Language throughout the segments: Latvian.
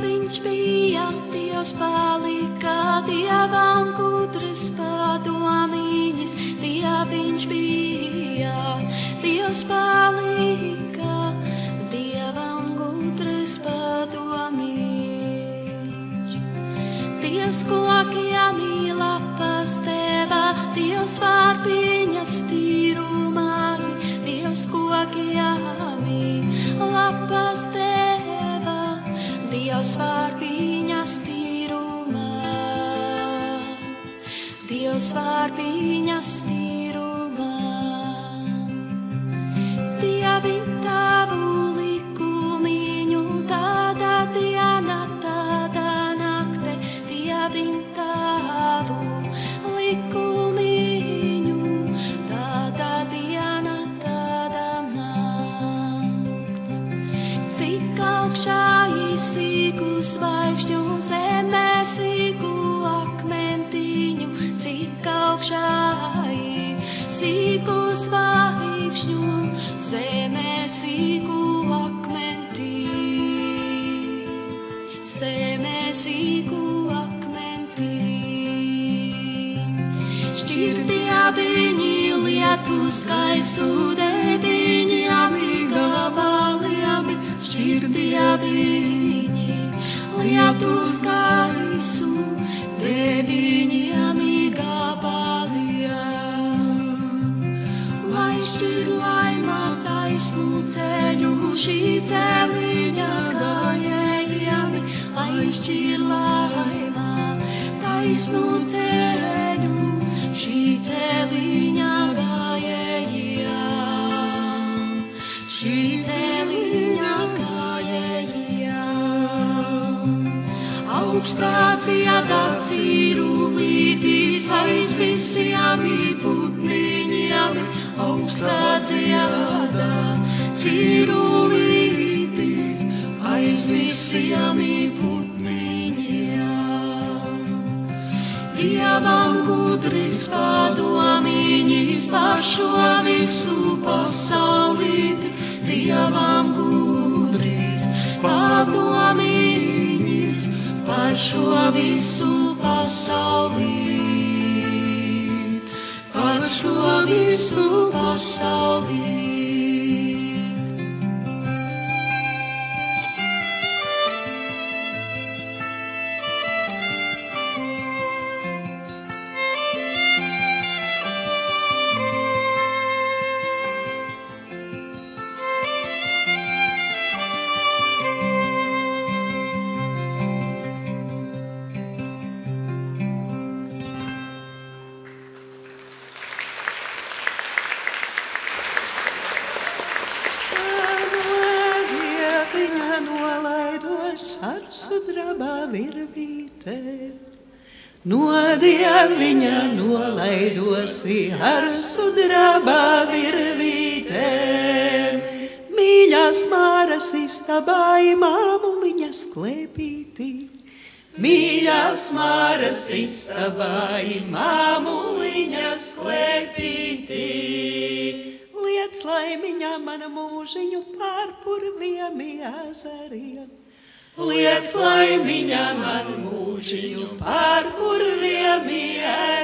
viņš bija, Dievs palika, Dievam gudras padomīņas, viņš bija, Dievs palika, Dievam gudras padomīņas. Dievs kokiem lapas deva, Dievs vārpiņas tīrumāji, Dievs kokiem lapas deva, Dievs vārpiņas tīrumā, Dievs vārpiņas tīrumā. Dievim tavu likumiņu, tāda diena, tāda nakte, Dievim tavu likumiņu, tāda diena, tāda nakts. Cik augšā sīku zvaigžņu, zemē sīku akmentiņu, cik augšā sīku zvaigžņu, zemē sīku akmentiņu, zemē sīku akmentiņu. Šķirdie viņi lietu skaisu, deviņiem gabaliem, šķirdie viņi lietu skaisu, deviņiem gabaliem. Lai šķir laimā taisnu ceļu, šī celiņa gājējiem, lai šķir laimā taisnu ceļu, šī celiņa gājējiem, šī celiņa gājējiem. Augstā dziedā cīrulītis aiz visiem putniņiem, augstā dziedā cīrulītis aiz visiem putniņiem. Dievam gudris padomīņas par šo visu pasaulīti, Dievam gudris padomīņas par šo visu pasaulīt, par šo visu pasaulīt. No dieviņa nolaidosi ar sudraba virvītēm, mīļās māras istabā māmuliņas klēpītī, mīļās māras istabā māmuliņas klēpītī. Liec laimiņā mana mūžiņu pār purviem ezeriem, liec laimiņā man mūžiņu pār purviem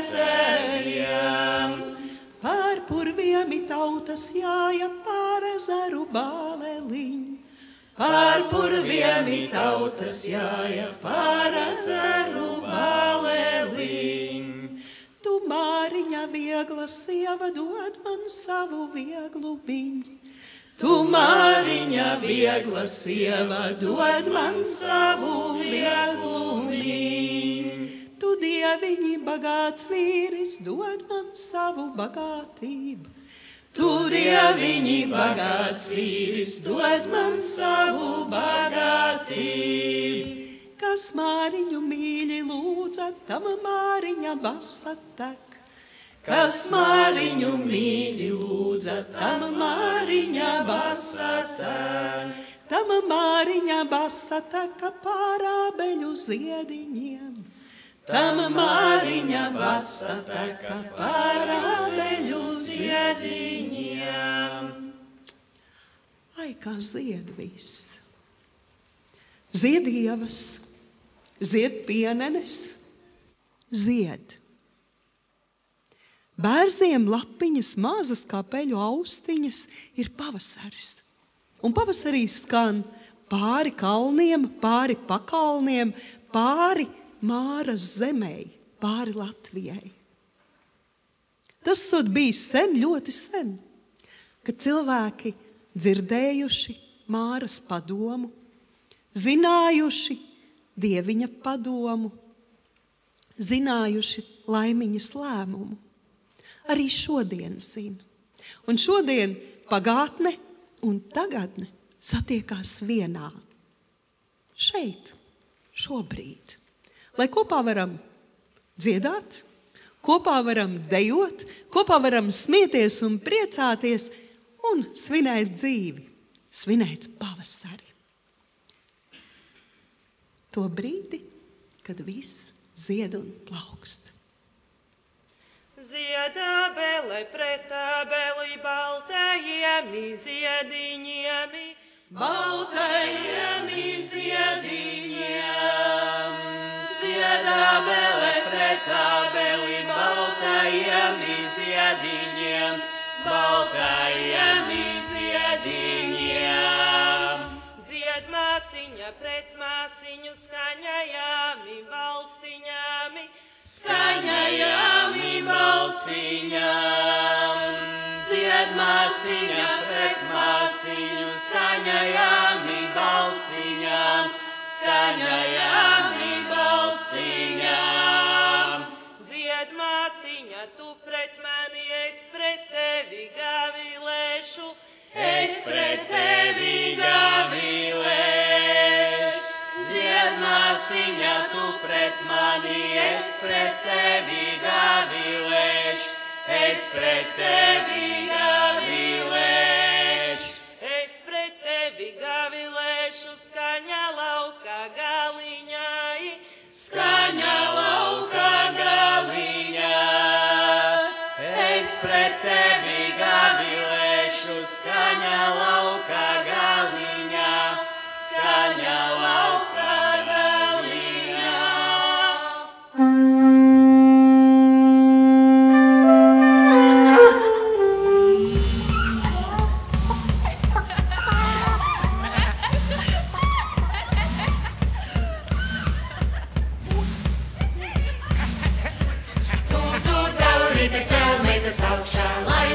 ezeriem. Pār purviem tautas jāja pār ezeru bāleliņ, pār purviem tautas jāja pār ezeru bāleliņ. Tu, Māriņa, viegla sieva, dod man savu vieglu biņu. Tu, Māriņa, viegla sieva, dod man savu vieglumiņu. Tu, dieviņi, bagāts vīris, dod man savu bagātību. Tu, dieviņi, bagāts vīris, dod man savu bagātību. Kas Māriņu mīļi lūdza, tam Māriņa basa tek. Kas Māriņu mīļi lūdza, tam Māriņa basa tek. Tam Māriņa basa teka pār ābeļu ziediņiem. Tam Māriņa basa teka pār ābeļu ziediņiem. Ai, kā zied viss. zied ievas, zied pienenes, zied. Bērziem lapiņas, mazas kā peļu austiņas, ir pavasaris. Un pavasarī skan pāri kalniem, pāri pakalniem, pāri Māras zemei, pāri Latvijai. Tas sot bijis sen, ļoti sen, kad cilvēki dzirdējuši Māras padomu, zinājuši dieviņa padomu, zinājuši laimiņas lēmumu. Arī šodien zina. Un šodien pagātne un tagadne satiekās vienā. Šeit, šobrīd. Lai kopā varam dziedāt, kopā varam dejot, kopā varam smieties un priecāties un svinēt dzīvi, svinēt pavasari. To brīdi, kad viss zied un plaukst. Ziedābele pretābeli baltajiem ziediņiem, baltajiem ziediņiem. Ziedābele pretābeli baltajiem ziediņiem, baltajiem ziediņiem. Dzied māsiņa pret māsiņu skaņajāmi valstiņāmi, skaņajāmi valstiņām. Dzied māsiņa pret māsiņu, skaņajāmi valstiņām, skaņajāmi valstiņām. Dzied māsiņa tu pret mani, es pret tevi gavilēšu, es pret tevi gavilēšu. Dzied māsiņa tu pret mani, es pret tevi gavilēšu, es pret tevi gavilēšu. Es pret tevi gavilēšu skaņa lauka galiņai, skaņa lauka galiņā. Es pret tevi gavilēšu skaņa lauka galiņā, skaņa lauka galiņā. Tu taurīte celmeitas augšā, lai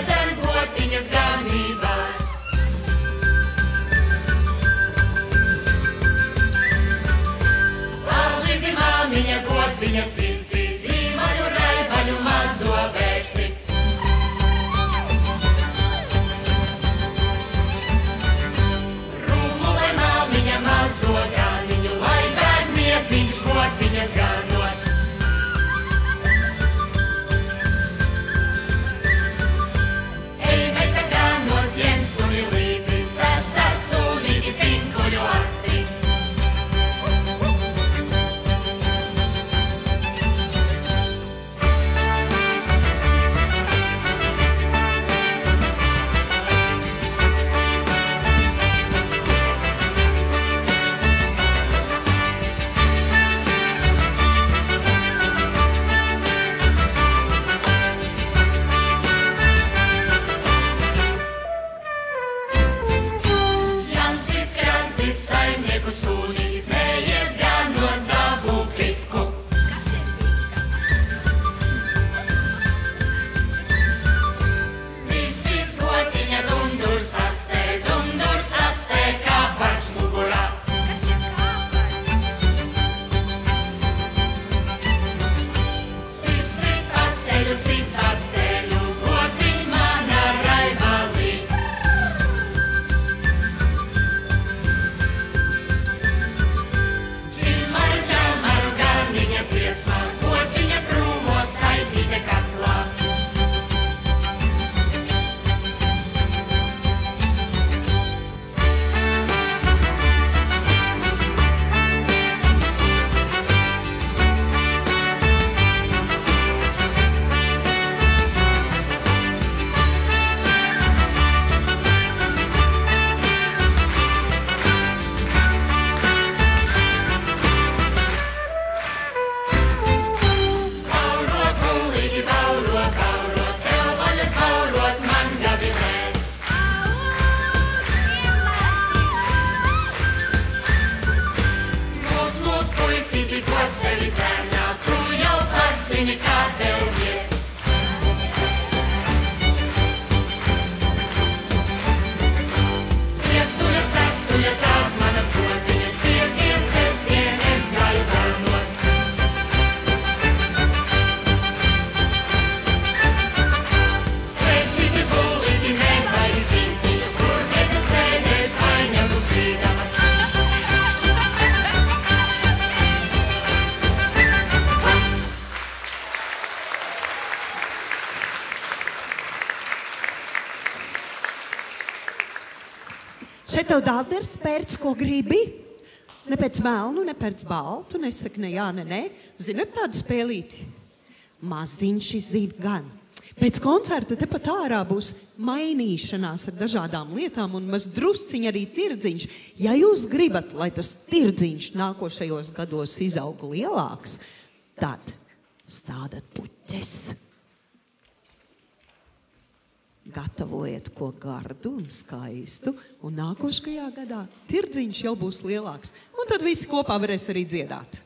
Vai tev dārders pērts, ko gribi? Ne pēc melnu, ne pēc baltu, nesaka ne jā, ne nē. Zinat tādu spēlīti? Maziņš izdīt gan. Pēc koncerta tepat ārā būs mainīšanās ar dažādām lietām un maz drusciņi arī tirdziņš. Ja jūs gribat, lai tas tirdziņš nākošajos gados izaug lielāks, tad stādat puķes. Gatavojiet ko gardu un skaistu, un nākošajā gadā tirdziņš jau būs lielāks. Un tad visi kopā varēs arī dziedāt.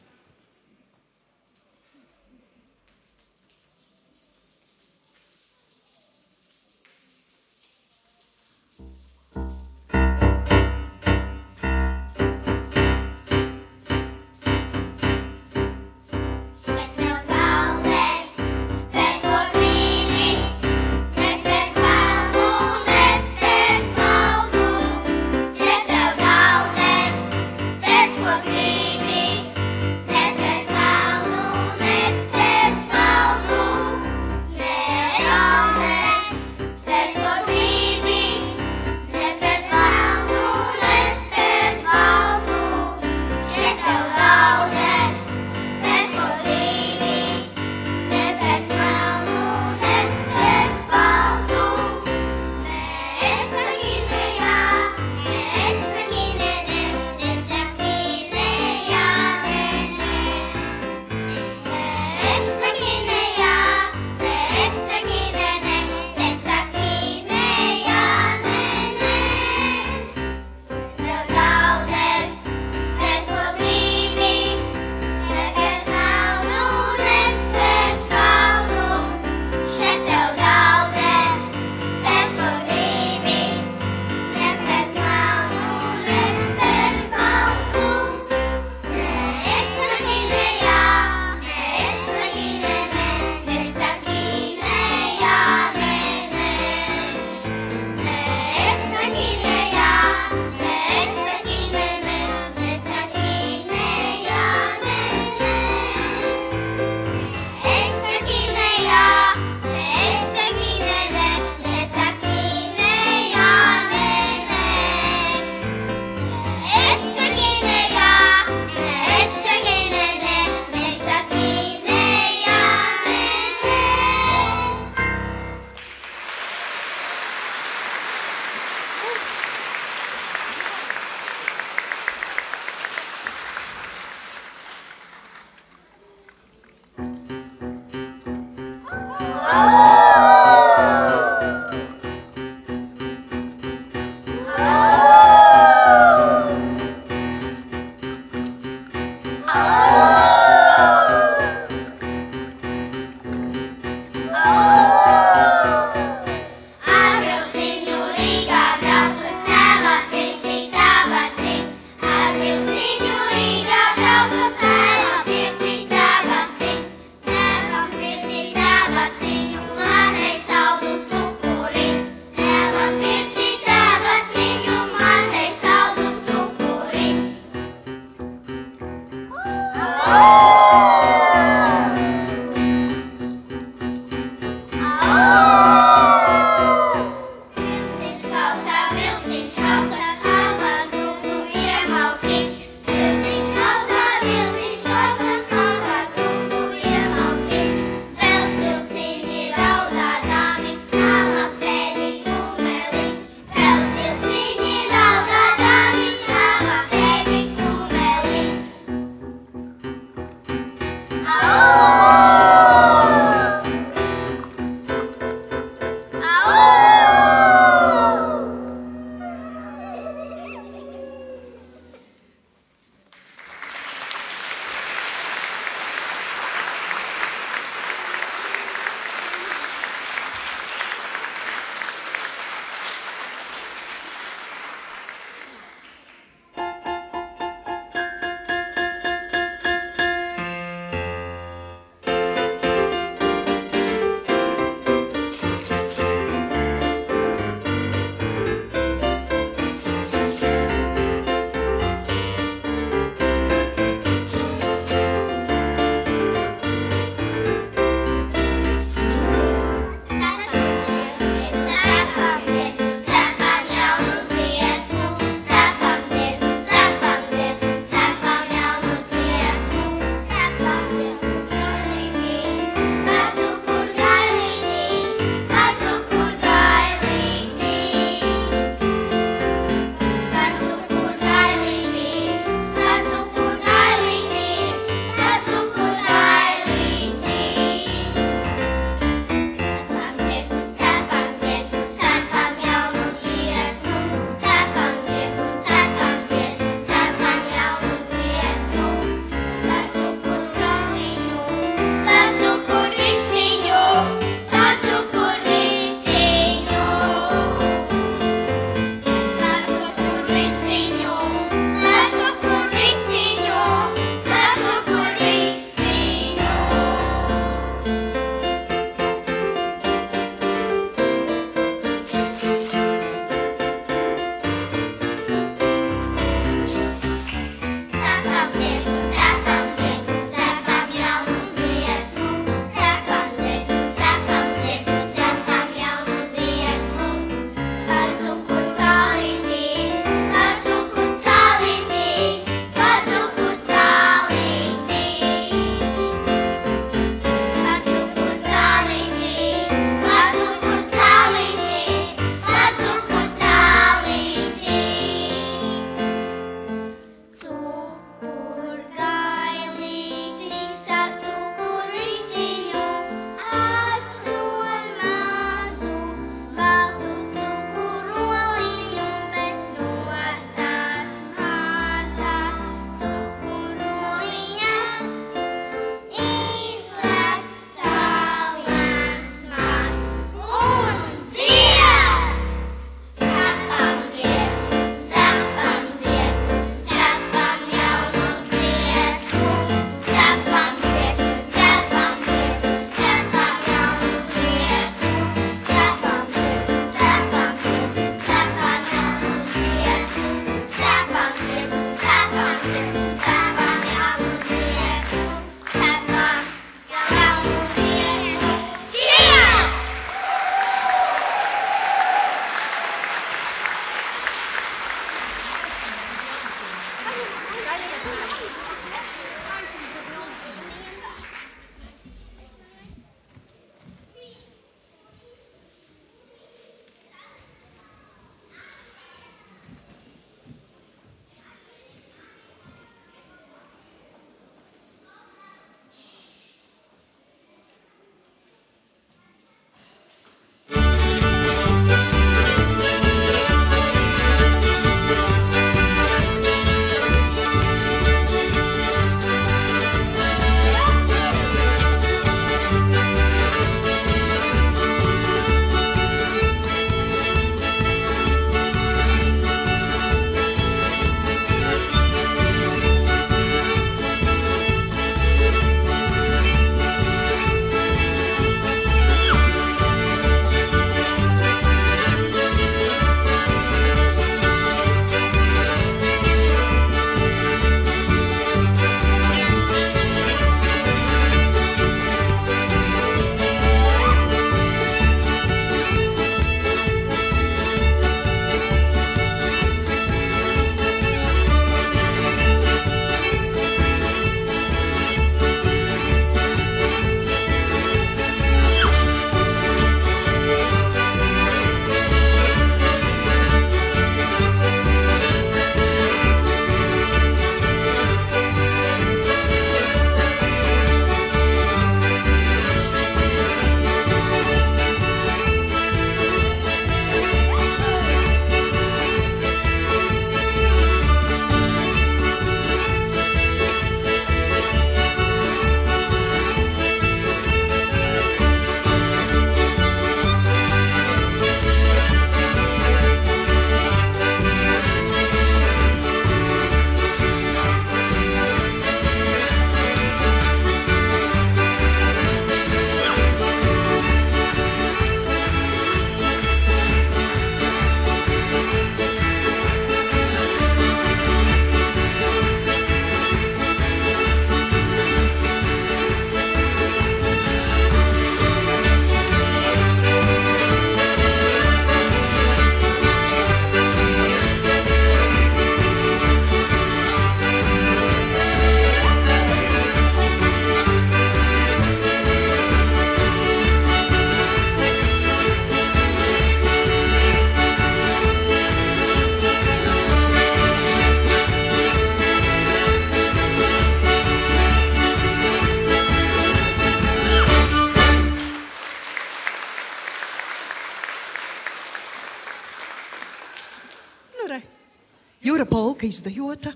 roka izdejota.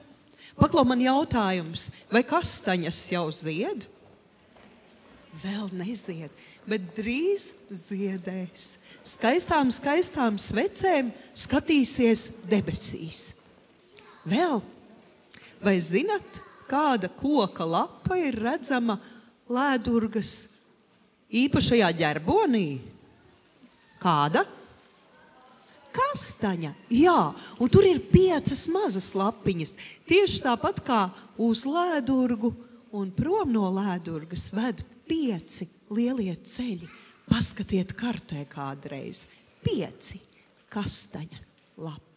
Paklau, man jautājums, vai kastaņas jau zied? Vēl nezied, bet drīz ziedēs. Skaistām svecēm skatīsies debesīs. Vēl, vai zinat, kāda koka lapa ir redzama Lēdurgas īpašajā ģerbonī? Kāda? Kastaņa, jā, un tur ir 5 mazas lapiņas, tieši tāpat kā uz Lēdurgu, un prom no Lēdurgas ved 5 lielie ceļi. Paskatiet kartē kādreiz. 5 kastaņa lapa.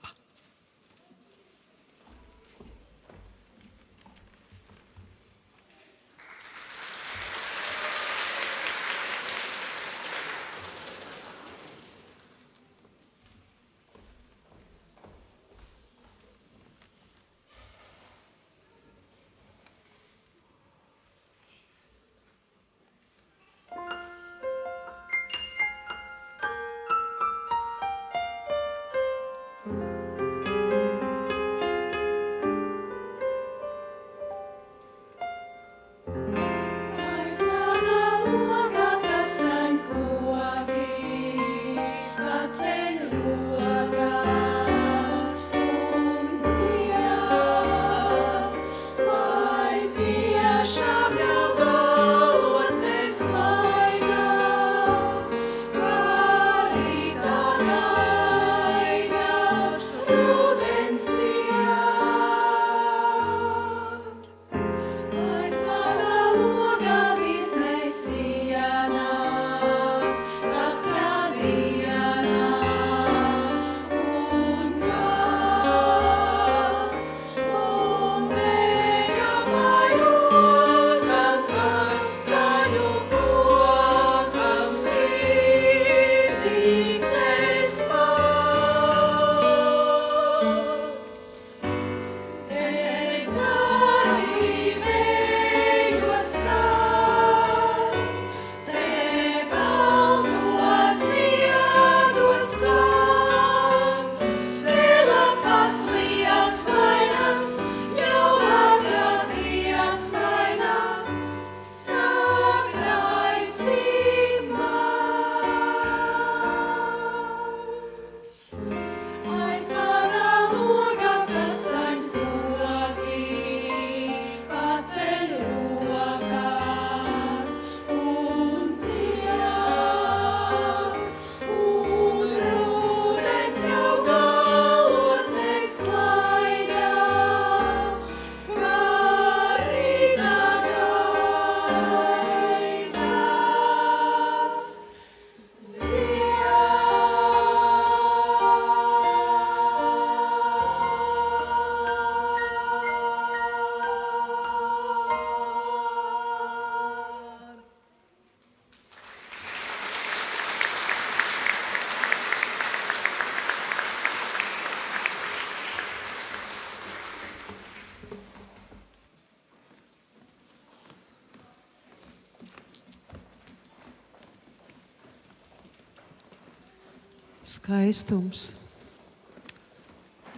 Skaistums.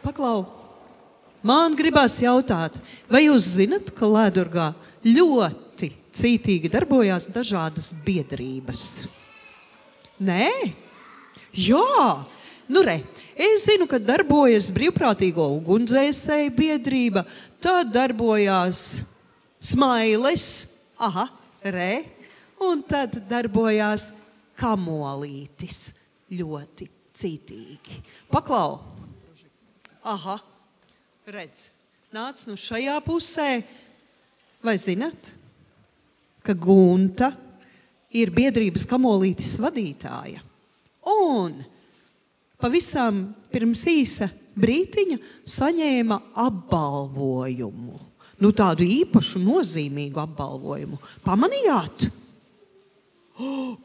Paklau, man gribās jautāt, vai jūs zinat, ka Lēdurgā ļoti cītīgi darbojās dažādas biedrības? Nē? Jā! Nu re, es zinu, ka darbojas brīvprātīgo ugunsdzēsēju biedrība, tad darbojās Smailes, un tad darbojās Kamolītis ļoti cītīgi. Paklau. Redz, nāc nu šajā pusē. Vai zinat, ka Gunta ir biedrības Kamolītis vadītāja? Un pavisam pirms īsa brītiņa saņēma apbalvojumu. Nu, tādu īpašu nozīmīgu apbalvojumu. Pamanījāt?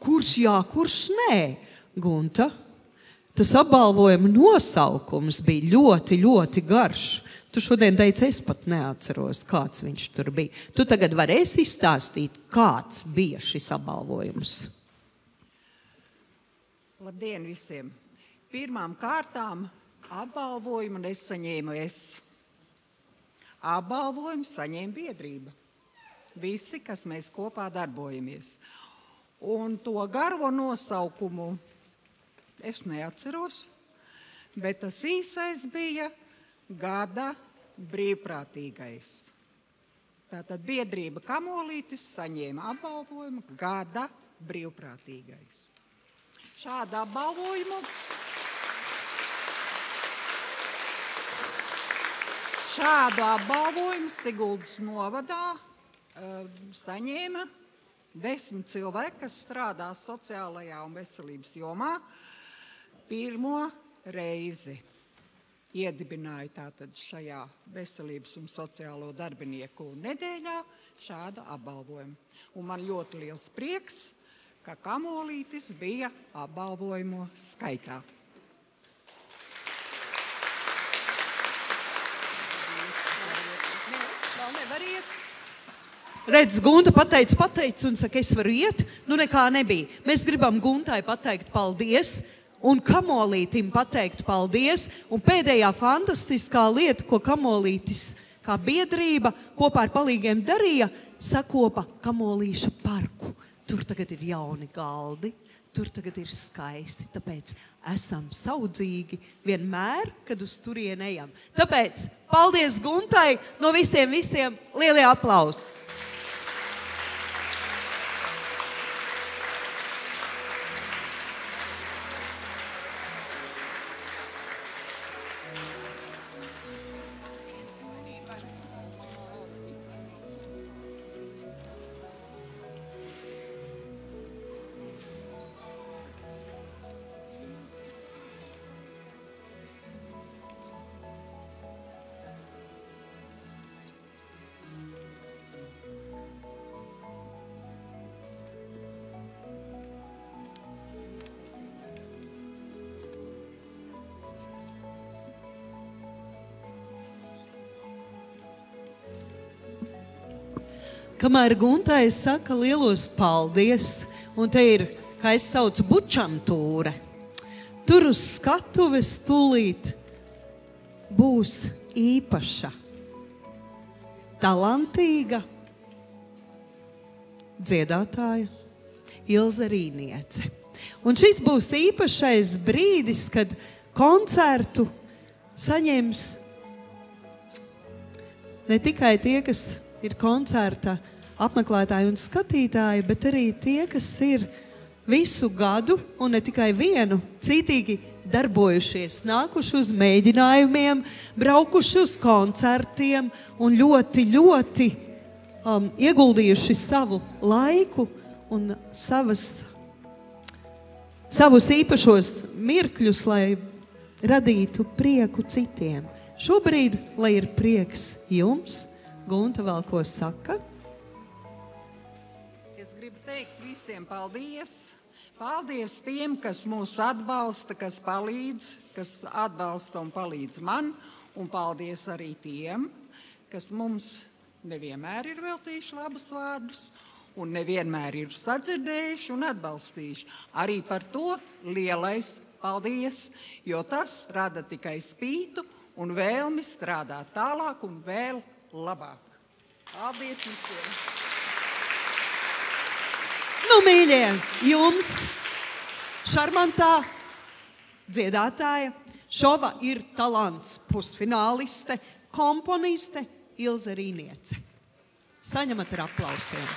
Kurš jā, kurš nē? Gunta, tas apbalvojuma nosaukums bija ļoti, ļoti garš. Tu šodien teici, es pat neatceros, kāds viņš tur bija. Tu tagad varēsi izstāstīt, kāds bija šis apbalvojums? Labdien visiem! Pirmām kārtām apbalvojumu nesaņēmu es. Apbalvojumu saņēma biedrība. Visi, kas mēs kopā darbojamies. Un to garo nosaukumu es neatceros, bet tas īsais bija gada brīvprātīgais. Tātad biedrība Kamolītis saņēma apbalvojumu gada brīvprātīgais. Šādu apbalvojumu Siguldas novadā saņēma 10 cilvēki, kas strādā sociālajā un veselības jomā. Pirmo reizi iedibināja tātad šajā veselības un sociālo darbinieku nedēļā šādu apbalvojumu. Un man ļoti liels prieks, ka Kamolītis bija apbalvojumu skaitā. Vēl nevar iet. Redz, Gunta pateica un saka, es varu iet. Nu nekā nebija. Mēs gribam Guntai pateikt paldies un Kamolītim pateikt paldies. Un pēdējā fantastiskā lieta, ko Kamolītis kā biedrība kopā ar palīgiem darīja, sakopa Kamolīša parku. Tur tagad ir jauni galdi, tur tagad ir skaisti, tāpēc esam saudzīgi vienmēr, kad uz turieni ejam. Tāpēc paldies Guntai, no visiem lielie aplausi. Kamēr Guntai saka lielos paldies, un te ir, kā es saucu, bučamtūre, tur uz skatuves tūlīt būs īpaša, talantīga dziedātāja Ilze Rīniece. Un šis būs īpašais brīdis, kad koncertu saņems ne tikai tie, kas ir koncerta apmeklētāji un skatītāji, bet arī tie, kas ir visu gadu un ne tikai vienu citīgi darbojušies, nākuši uz mēģinājumiem, braukuši uz koncertiem un ļoti ieguldījuši savu laiku un savus īpašos mirkļus, lai radītu prieku citiem. Šobrīd, lai ir prieks jums, Gunta vēl ko saka? Es gribu teikt visiem paldies. Paldies tiem, kas mūs atbalsta, kas palīdz, kas atbalsta un palīdz man. Un paldies arī tiem, kas mums nevienmēr ir veltījuši labus vārdus un nevienmēr ir sadzirdējuši un atbalstījuši. Arī par to lielais paldies, jo tas rada tikai spītu un vēlmi strādāt tālāk un vēl labāk. Paldies visiem! Nu, mīļie, jums, šarmantā dziedātāja, šova ir talants pusfināliste, komponiste Ilze Rīniece. Saņemat ar aplausiem.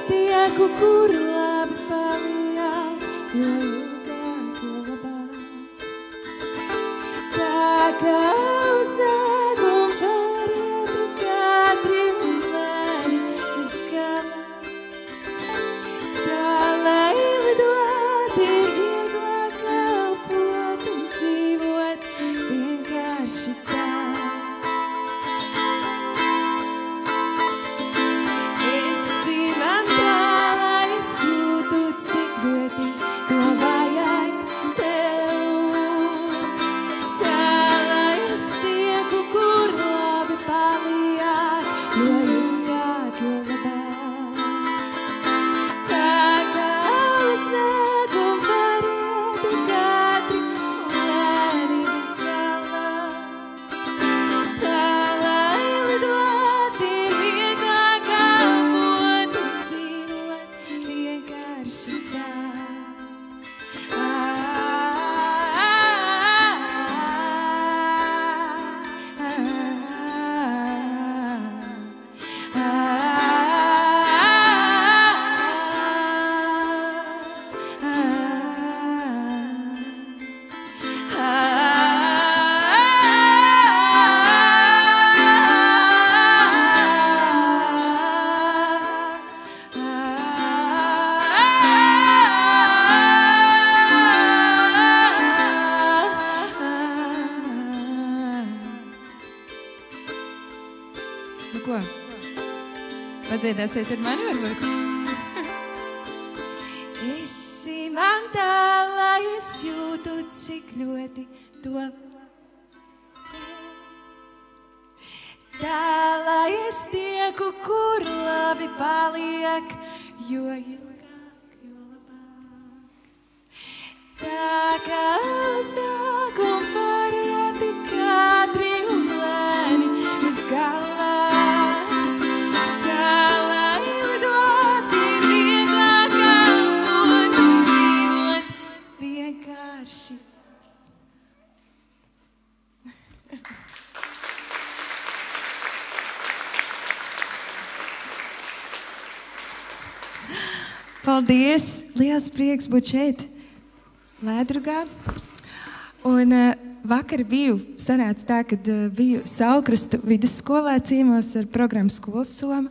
Tie stieku, kur labi paliek, jo ilgāk, jo labāk. Tā kā uznāk un pāriet katri un lēni uz galā. Tā, lai lidot, ir vieglāk kalpot un dzīvot vienkārši tā. Esi man tālā, es jūtu, cik ļoti to vajag tev. Tā, lai es tieku, kur labi paliek, jo ilgāk, jo labāk. Tā kā uznāk un pāriet katri lēni uz galā. Tā, lai lidot, ir vieglāk kalpot un dzīvot vienkārši tā. Nu ko? Padziedāsiet ar mani varbūt? Esi man tālā, es jūtu, cik ļoti to. Tālā es tieku, kur labi paliek, jo ilgāk, jo labāk. Tā kā uznāk un pāriet katri un lēni uz galā. Tā, lai lidot, ir vieglāk kalpot un dzīvot vienkārši. Paldies! Liels prieks būt šeit, Lēdrugā. Un vakar sanāca tā, kad biju Saulkrastu vidusskolā ciemos ar programmu Skolas Soma.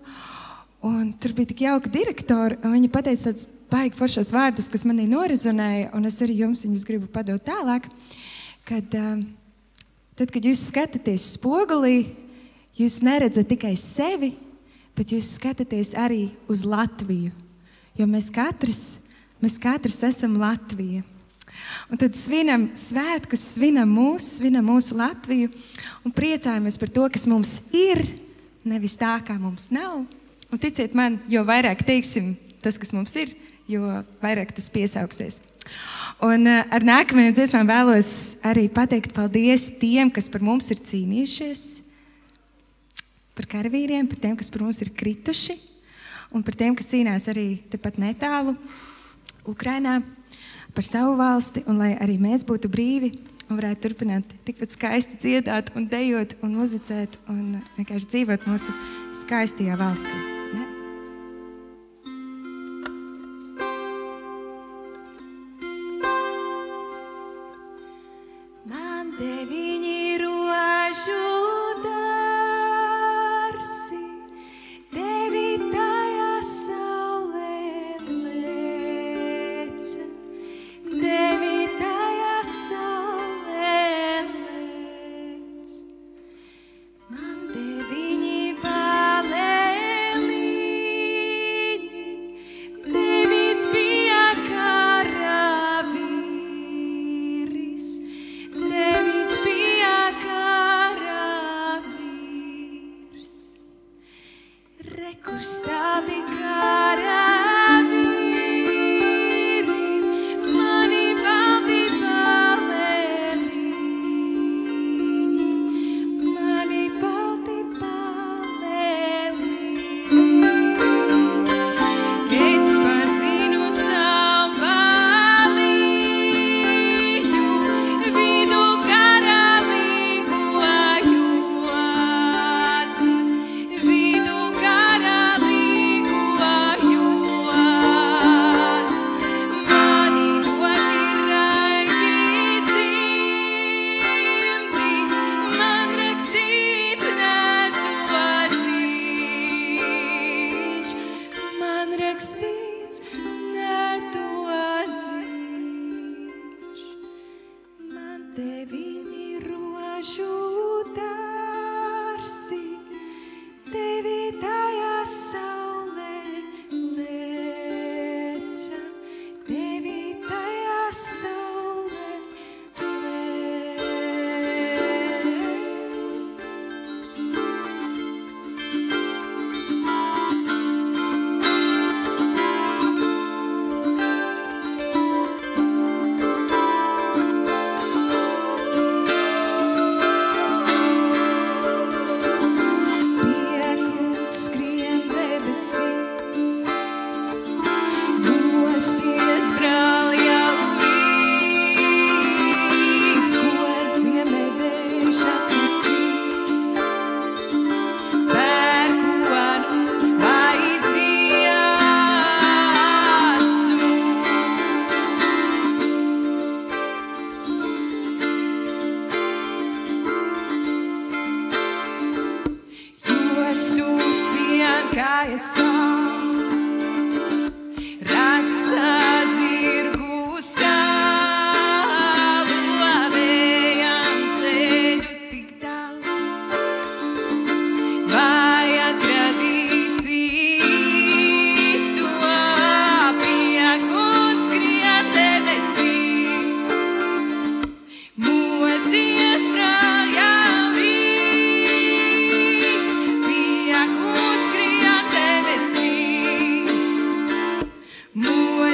Un tur bija tik jauka direktora, un viņa pateica tādus baigi foršos vārdus, kas manī norezonēja, un es arī jums viņus gribu padot tālāk, kad tad, kad jūs skatāties spogulī, jūs neredzat tikai sevi, bet jūs skatāties arī uz Latviju. Jo mēs katrs esam Latvija. Un tad svinam svētkus, svinam mūsu Latviju un priecājamies par to, kas mums ir, nevis tā, kā mums nav. Un ticiet man, jo vairāk teiksim tas, kas mums ir, jo vairāk tas piesaugsies. Un ar nākamajām dziesmām vēlos arī pateikt paldies tiem, kas par mums ir cīnījušies, par karavīriem, par tiem, kas par mums ir krituši, un par tiem, kas cīnās arī tepat netālu Ukrainā par savu valsti, un lai arī mēs būtu brīvi un varētu turpināt tikpat skaisti dziedāt un dejot un muzicēt un vienkārši dzīvot mūsu skaistajā valstī. Ne? Man 9 rožu dārsi, tevi tajā saulē leca, tevi tajā saulē lec. Man 9 baleli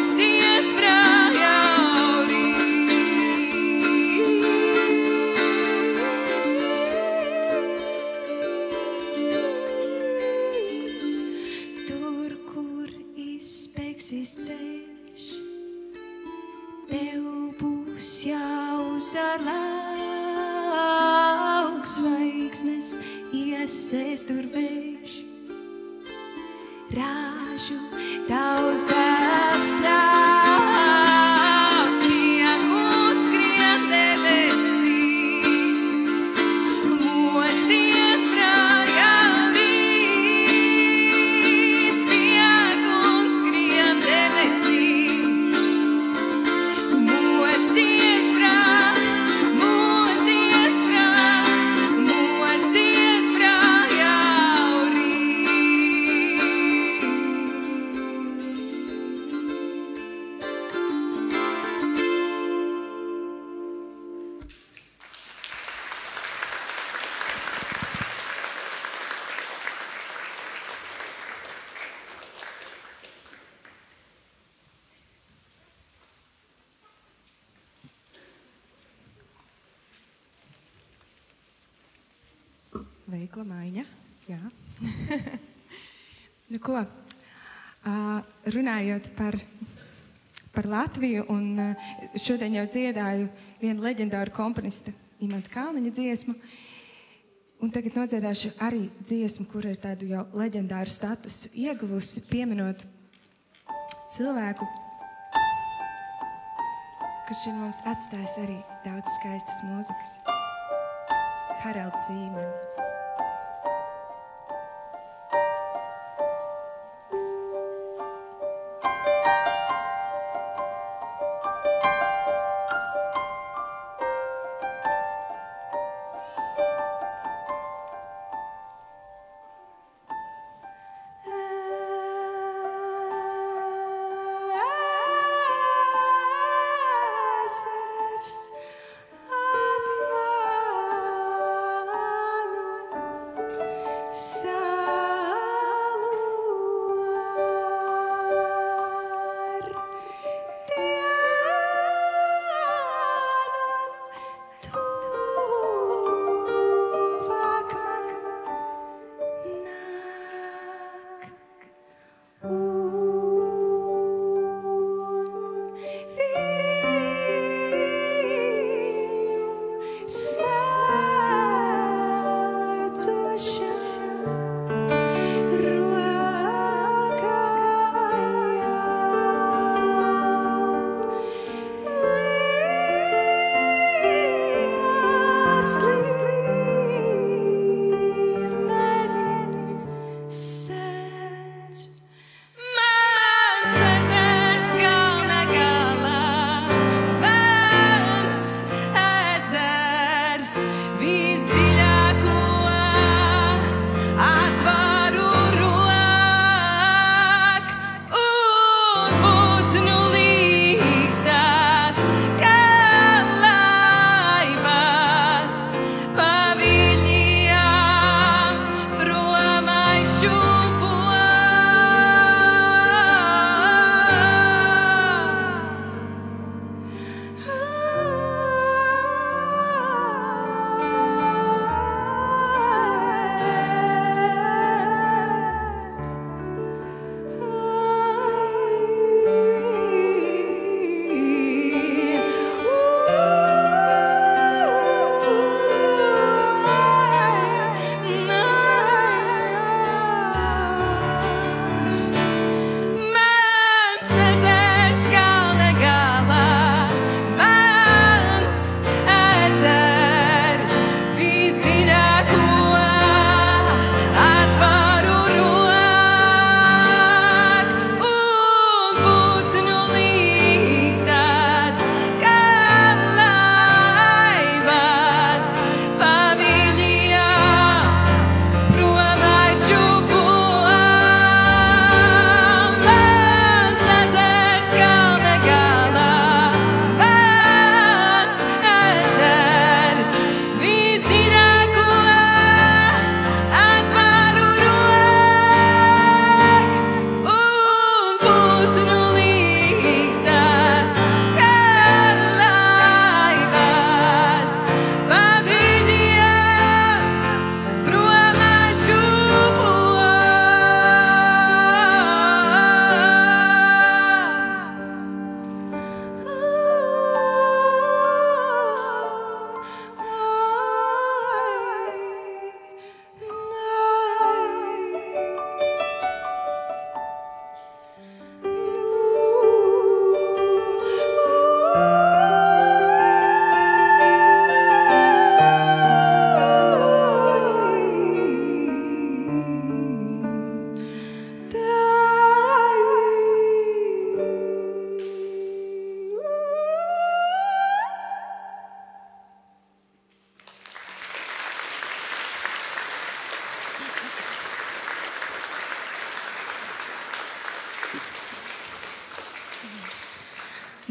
mosties brāļaurī. Tur, kur izbeigsies ceļš, tev būs jāuzar lauks zvaigznes, iesēs tur vējš. Rāžu tavs dēls pļaus, pieguns skrien debesīs, mosties brāļaurīts, pieguns skrien debesīs, mosties brāļaurīt. Veikla maiņa, jā. Nu ko, runājot par Latviju, un šodien jau dziedāju vienu leģendāru komponista Imanta Kalniņa dziesmu, un tagad nodziedāšu arī dziesmu, kur ir tādu jau leģendāru statusu ieguvusi, pieminot cilvēku, kas šeit mums atstājis arī daudz skaistas mūzikas. Haralds Zīmeni. Apmānu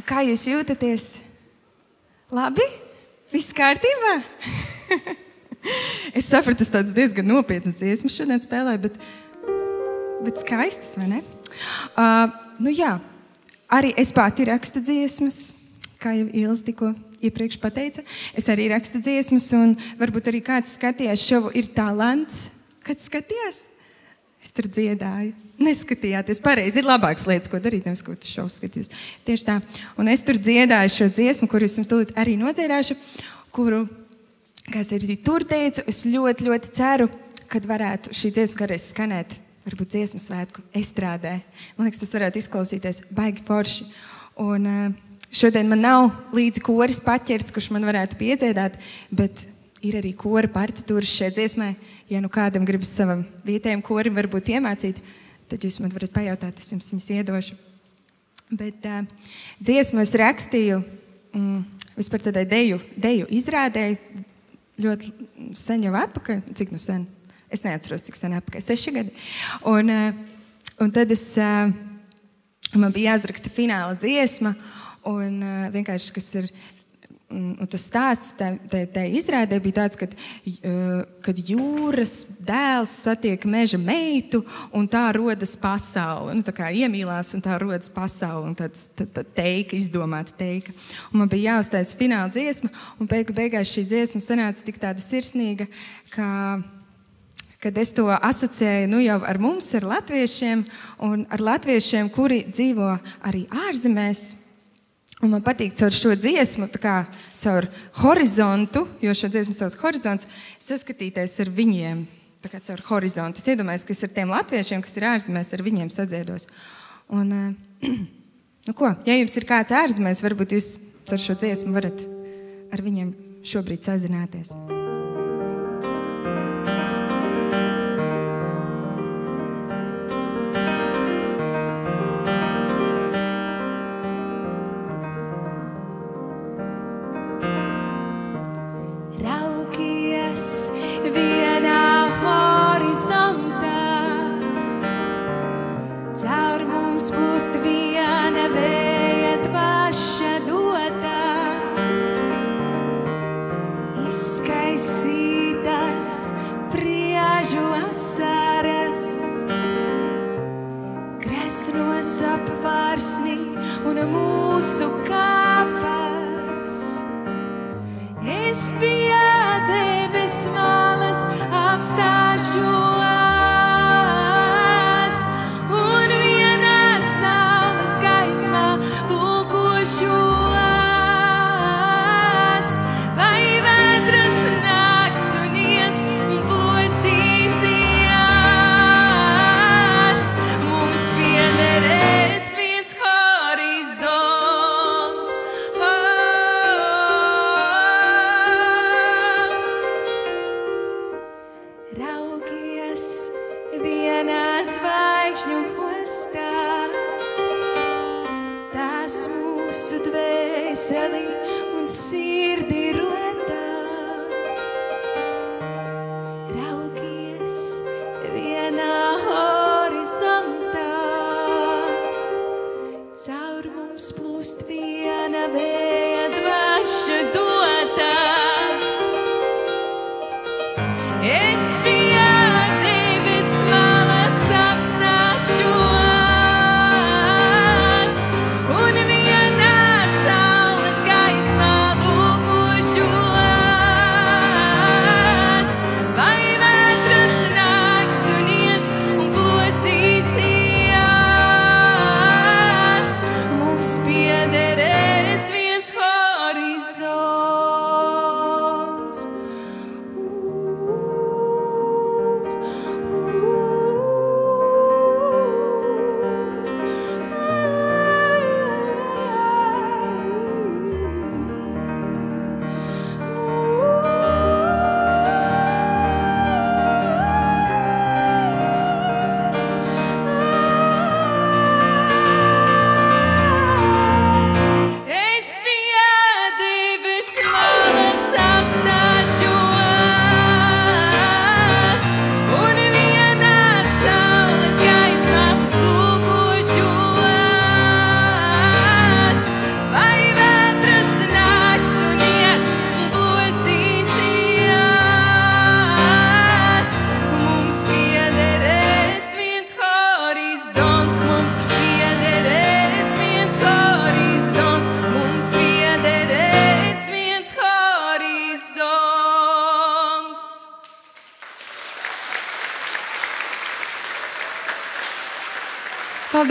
Kā jūs jūtaties? Labi? Viss kārtībā? Es sapratu, tas tāds diezgan nopietnas dziesmas šodien spēlēju, bet skaistas, vai ne? Nu jā, arī es pati rakstu dziesmas, kā jau Ilze tikko iepriekš pateica. Es arī rakstu dziesmas, un varbūt arī kāds skatījās šovu Ir talants. Kāds skatījās? Es tur dziedāju. Neskatījāties pareizi. Ir labākas lietas, ko darīt, nevis ko tu šovu skaties. Tieši tā. Un es tur dziedāju šo dziesmu, kuru es jums tūlīt arī nodziedāšu, kuru, kā es arī tur teicu, es ļoti, ļoti ceru, kad varētu šī dziesma kādreiz skanēt, varbūt dziesmu svētku estrādē. Man liekas, tas varētu izklausīties baigi forši. Un šodien man nav līdzi koris paķerts, kurš man varētu piedziedāt, bet ir arī kora partitūras šai dziesmai. Ja nu kādam gribas savam vietējiem korim varbūt iemācīt, tad jūs man varat pajautāt, es jums viņas iedošu. Bet dziesmu es rakstīju vispār tādai deju izrādēju ļoti sen jau atpakaļ. Cik nu sen? Es neatceros, cik sen atpakaļ. 6 gadi. Un tad man bija jāuzraksta fināla dziesma, un vienkārši, kas ir, un tas stāsts tai izrādē bija tāds, kad jūras dēls satiek meža meitu, un tā rodas pasaule. Nu, tā kā iemīlās, un tā rodas pasaule, un tā teika, izdomāta teika. Un man bija jāuztais fināla dziesma, un beigās šī dziesma sanāca tik tāda sirsnīga, kad es to asociēju jau ar mums, ar latviešiem, un ar latviešiem, kuri dzīvo arī ārzemēs. Un man patīk caur šo dziesmu, tā kā caur horizontu, jo šo dziesmu sauc horizonts, saskatīties ar viņiem, tā kā caur horizontu. Es iedomājos, kas ar tiem latviešiem, kas ir ārzemēs, ar viņiem sadziedos. Un, nu ko, ja jums ir kāds ārzemēs, varbūt jūs caur šo dziesmu varat ar viņiem šobrīd sazināties. Plūst viena vēja dvaša dotā, izkaisītas priežu asaras, kresnos apvārsnī un mūsu kāpas. Es pie debes malas apstāšos.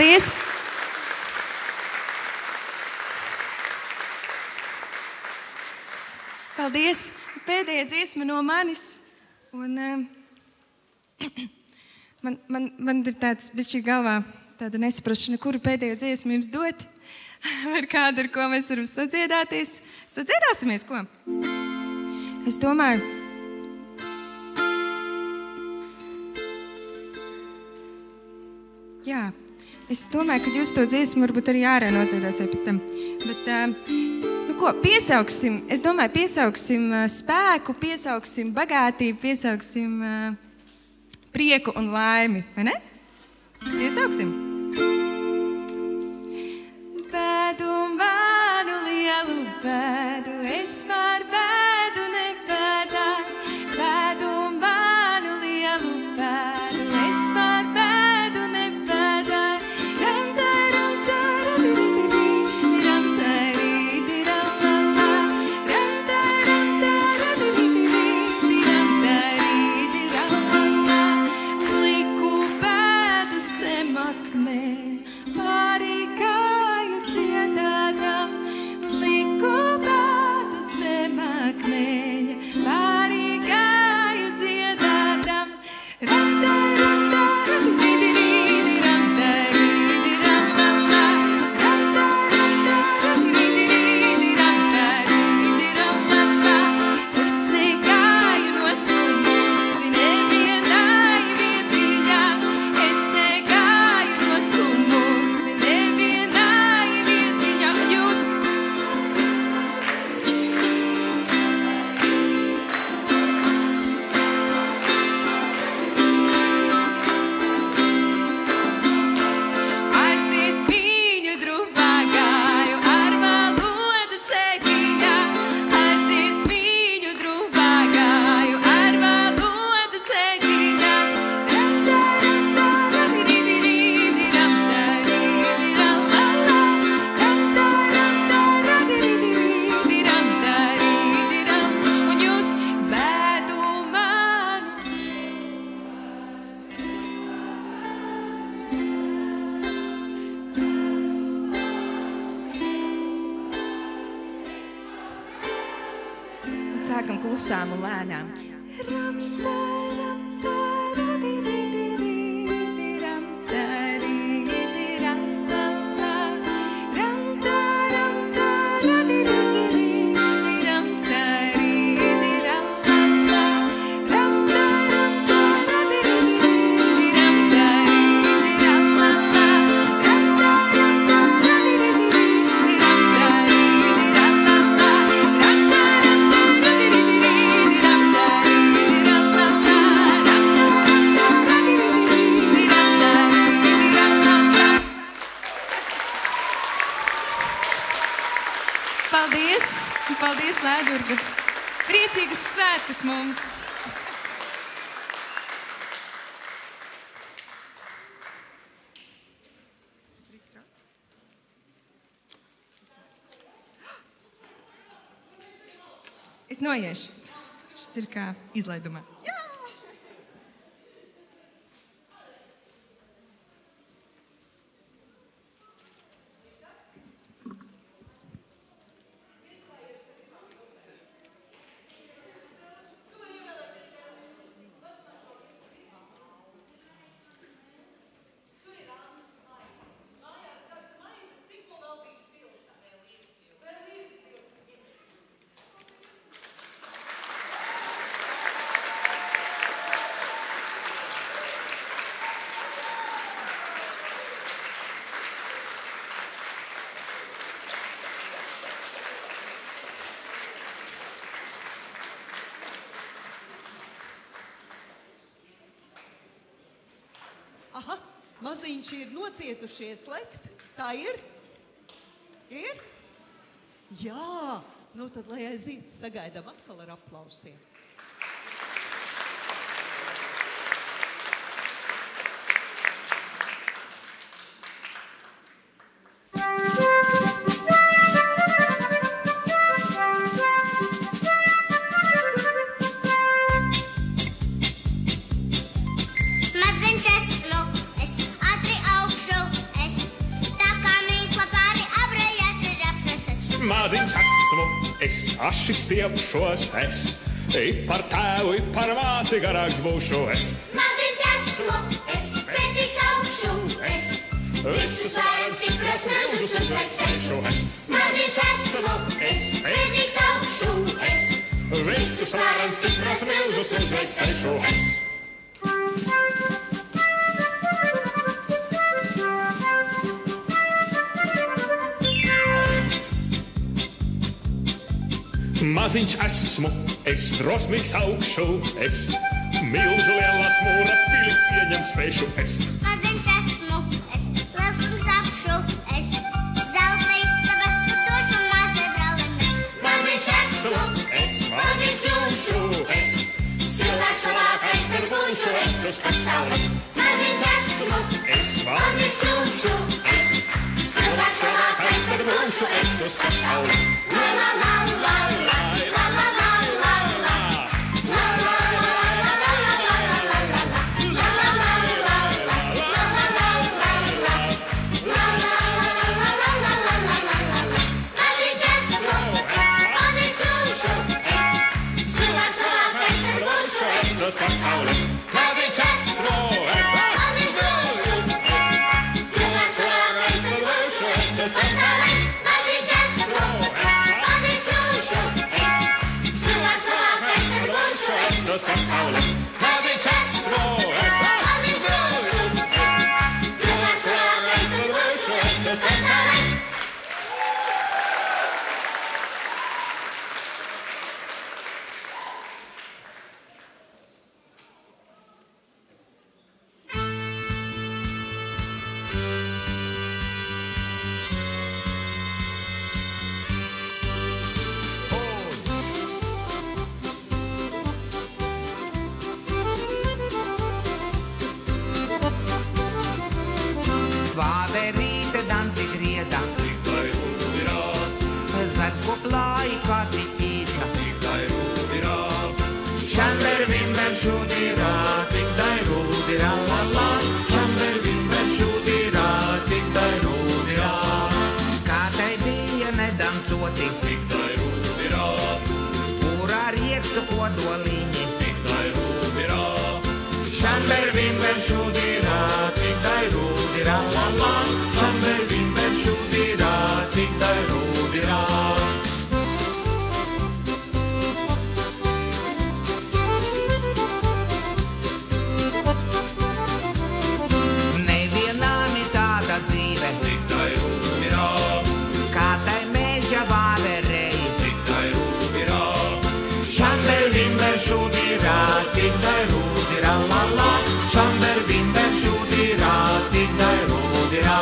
Paldies! Paldies! Pēdējā dziesma no manis. Un man ir tāds bišķi galvā tāda nesaprašana, kuru pēdējo dziesmu jums dot. Vai kādu, ar ko mēs varam sadziedāties. Sadziedāsimies, ko? Es domāju... Jā, es domāju, ka jūs to dziesmu varbūt arī ārā nodziedāsiet pēc tam. Bet, nu ko, piesauksim, es domāju, piesauksim spēku, piesauksim bagātību, piesauksim prieku un laimi, vai ne? Piesauksim. Bēdu un bādu, lielu bēdu, es par bēdu nebēdāju. Bēdu un bādu, lielu bēdu, es par bēdu nebēdāju. Liku bēdu zem akmeņa, pāri gāju dziedādam. Liku bēdu zem akmeņa, pāri gāju dziedādam. Es negāju no sumusi nevienai vietiņā. Es negāju no sumusi nevienai vietiņā. Un jūs? Ar dziesmiņu druvā gāju, ar valodu sēdiņā. Ar dziesmiņu druvā gāju, ar valodu sēdiņā. Un jūs bēdu manu. Sākam klusām un lēnām. Paldies! Paldies, Lēdurga! Priecīgas svētkus mums! Es noiešu. Šis ir kā izlaidumā. Jā! Aha, maziņš ir nocietušies lekt. Tā ir? Ir? Jā, nu tad, lai aiziet, sagaidām atkal ar aplausiem. Maziņš esmu, es ātri augšu, es maziņš esmu, es aši stiepšos es. I par tēvu, I par māti garāks būšu es. Maziņš esmu, es spēcīgs augšu es. Visus varam stipros milzus uzveikstēšu es. Maziņš esmu, es spēcīgs augšu es. Visus varam stipros milzus uzveikstēšu es. Maziņš esmu, es drosmīgs augšu es. Milzu lielās mūra pilis ieņemt spēšu es. Maziņš esmu, es liels un tapšu es. Zelta istabas tu došu māsai brālim es. Maziņš esmu, es maziņš kļūšu es. Cilvēks labākais tur būšu es uz pasaules. Maziņš esmu, es maziņš kļūšu es. Cilvēks labākais tur būšu es uz pasaules. La la la la la. Pasaules. Maziņš esmu, es maziņš kļūšu es. Cilvēks labākais tur būšu es uz pasaules. Maziņš esmu, es maziņš kļūšu es. Cilvēks labākais tur būšu es uz pasaules. Maziņš esmu, es maziņš kļūšu es. Cilvēks labākais tur būšu es uz pasaules. Vāverīte danci grieza, Tikai rūdirā, zarko plāji kādi tīša. tikai rūdirā, Šamber vimber šudirā, tikdai rūdirā, la la. Šamber vimber šudirā, tikdai rūdirā. Kādai bija nedancoti, tikai rūdirā, kurā riekstu kodoliņi. tikai rūdirā, Šamber vimber šudirā, tikdai rūdirā, la la. Šamber vimber šudirā, tikdai rūdirā. Nevienā ni tāda dzīve, tikai rūdirā, kā tai meža vāverei. tikai rūdirā, Šamber vimber šudirā, tikdai rūdirā, la la. Šamber vimber šudirā, tikdai rūdirā.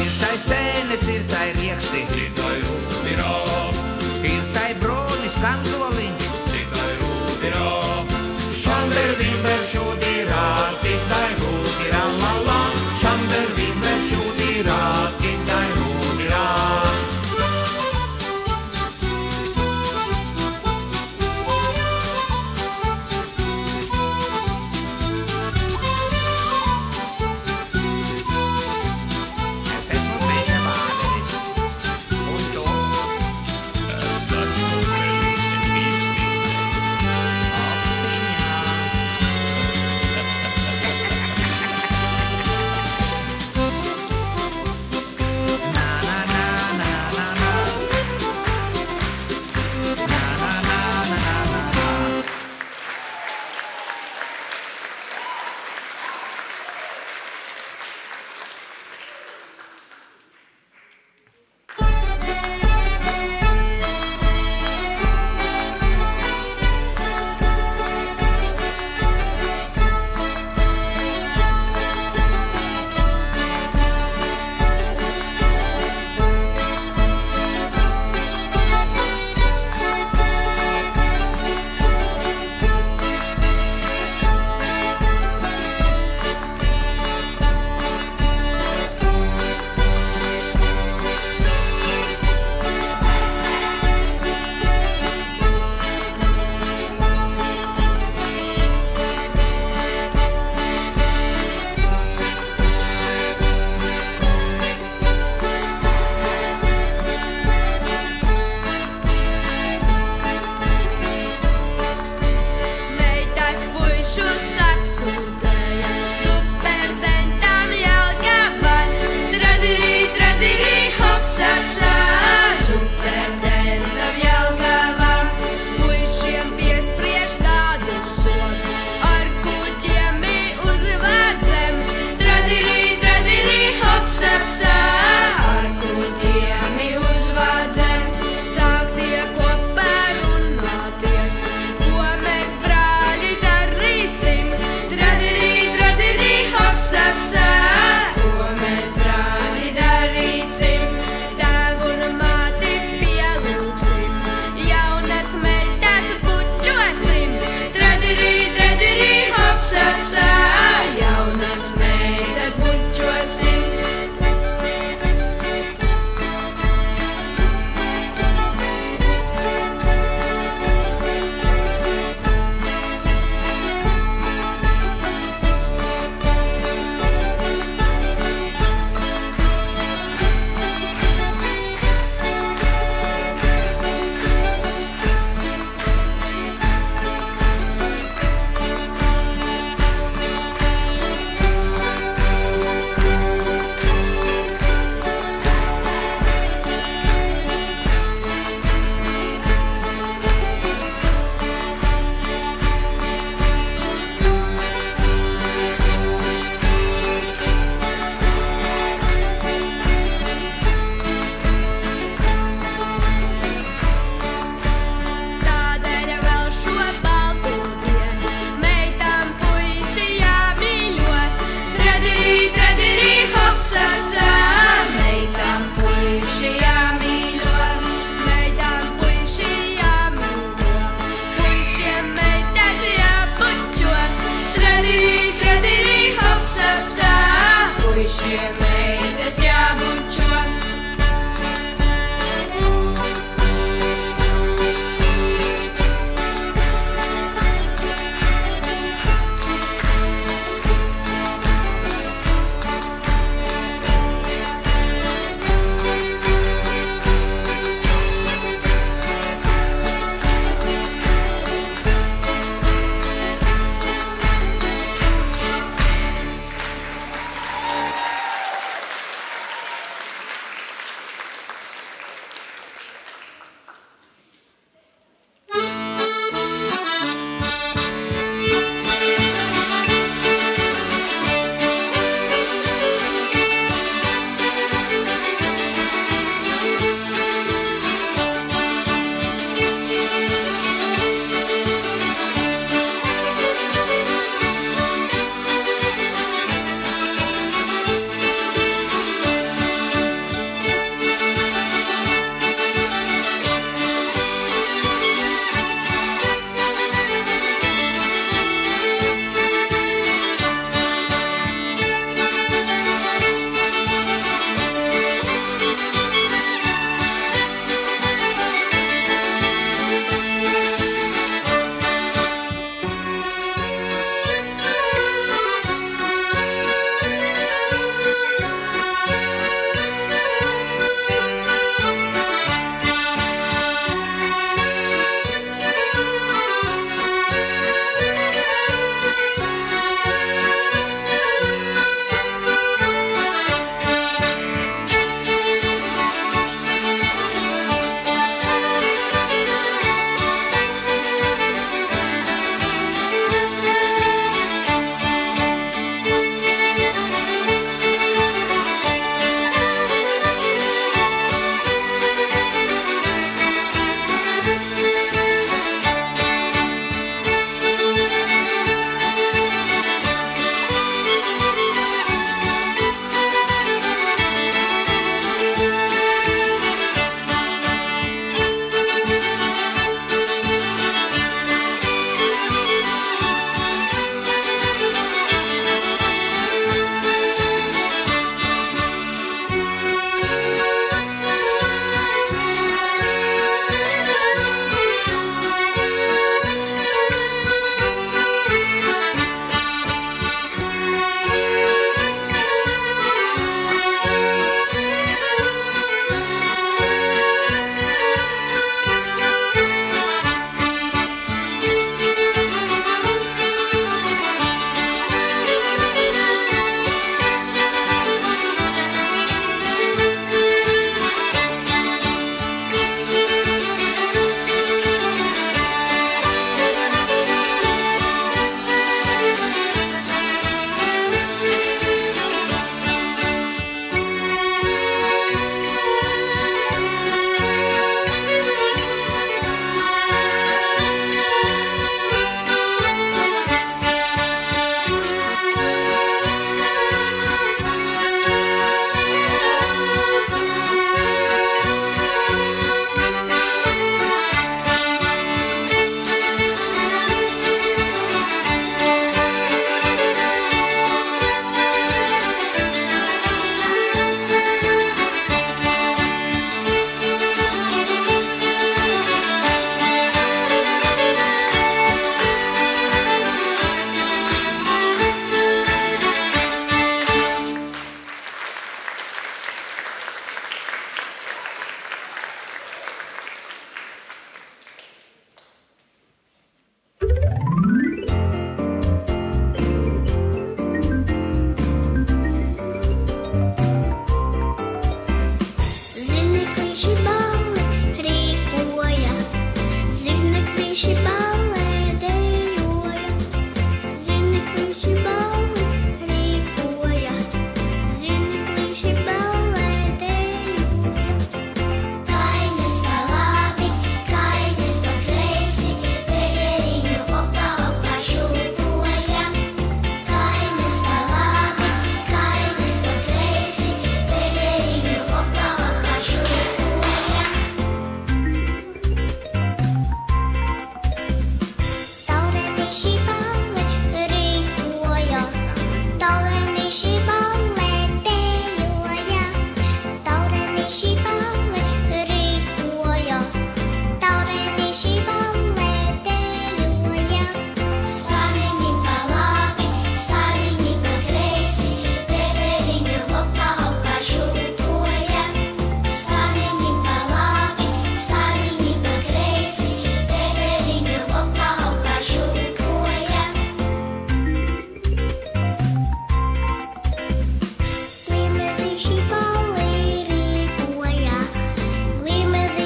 Ir tai sēnes, ir tai rieksti, tikai rūdirā, ir tai bronis kamzoliņš. tikai rūdirā, Šamber vimber šudirā, tikdai rūdirā, la la. Šamber vimber šudirā, tikdai rūdirā. Es esmu meža vāveris, un tu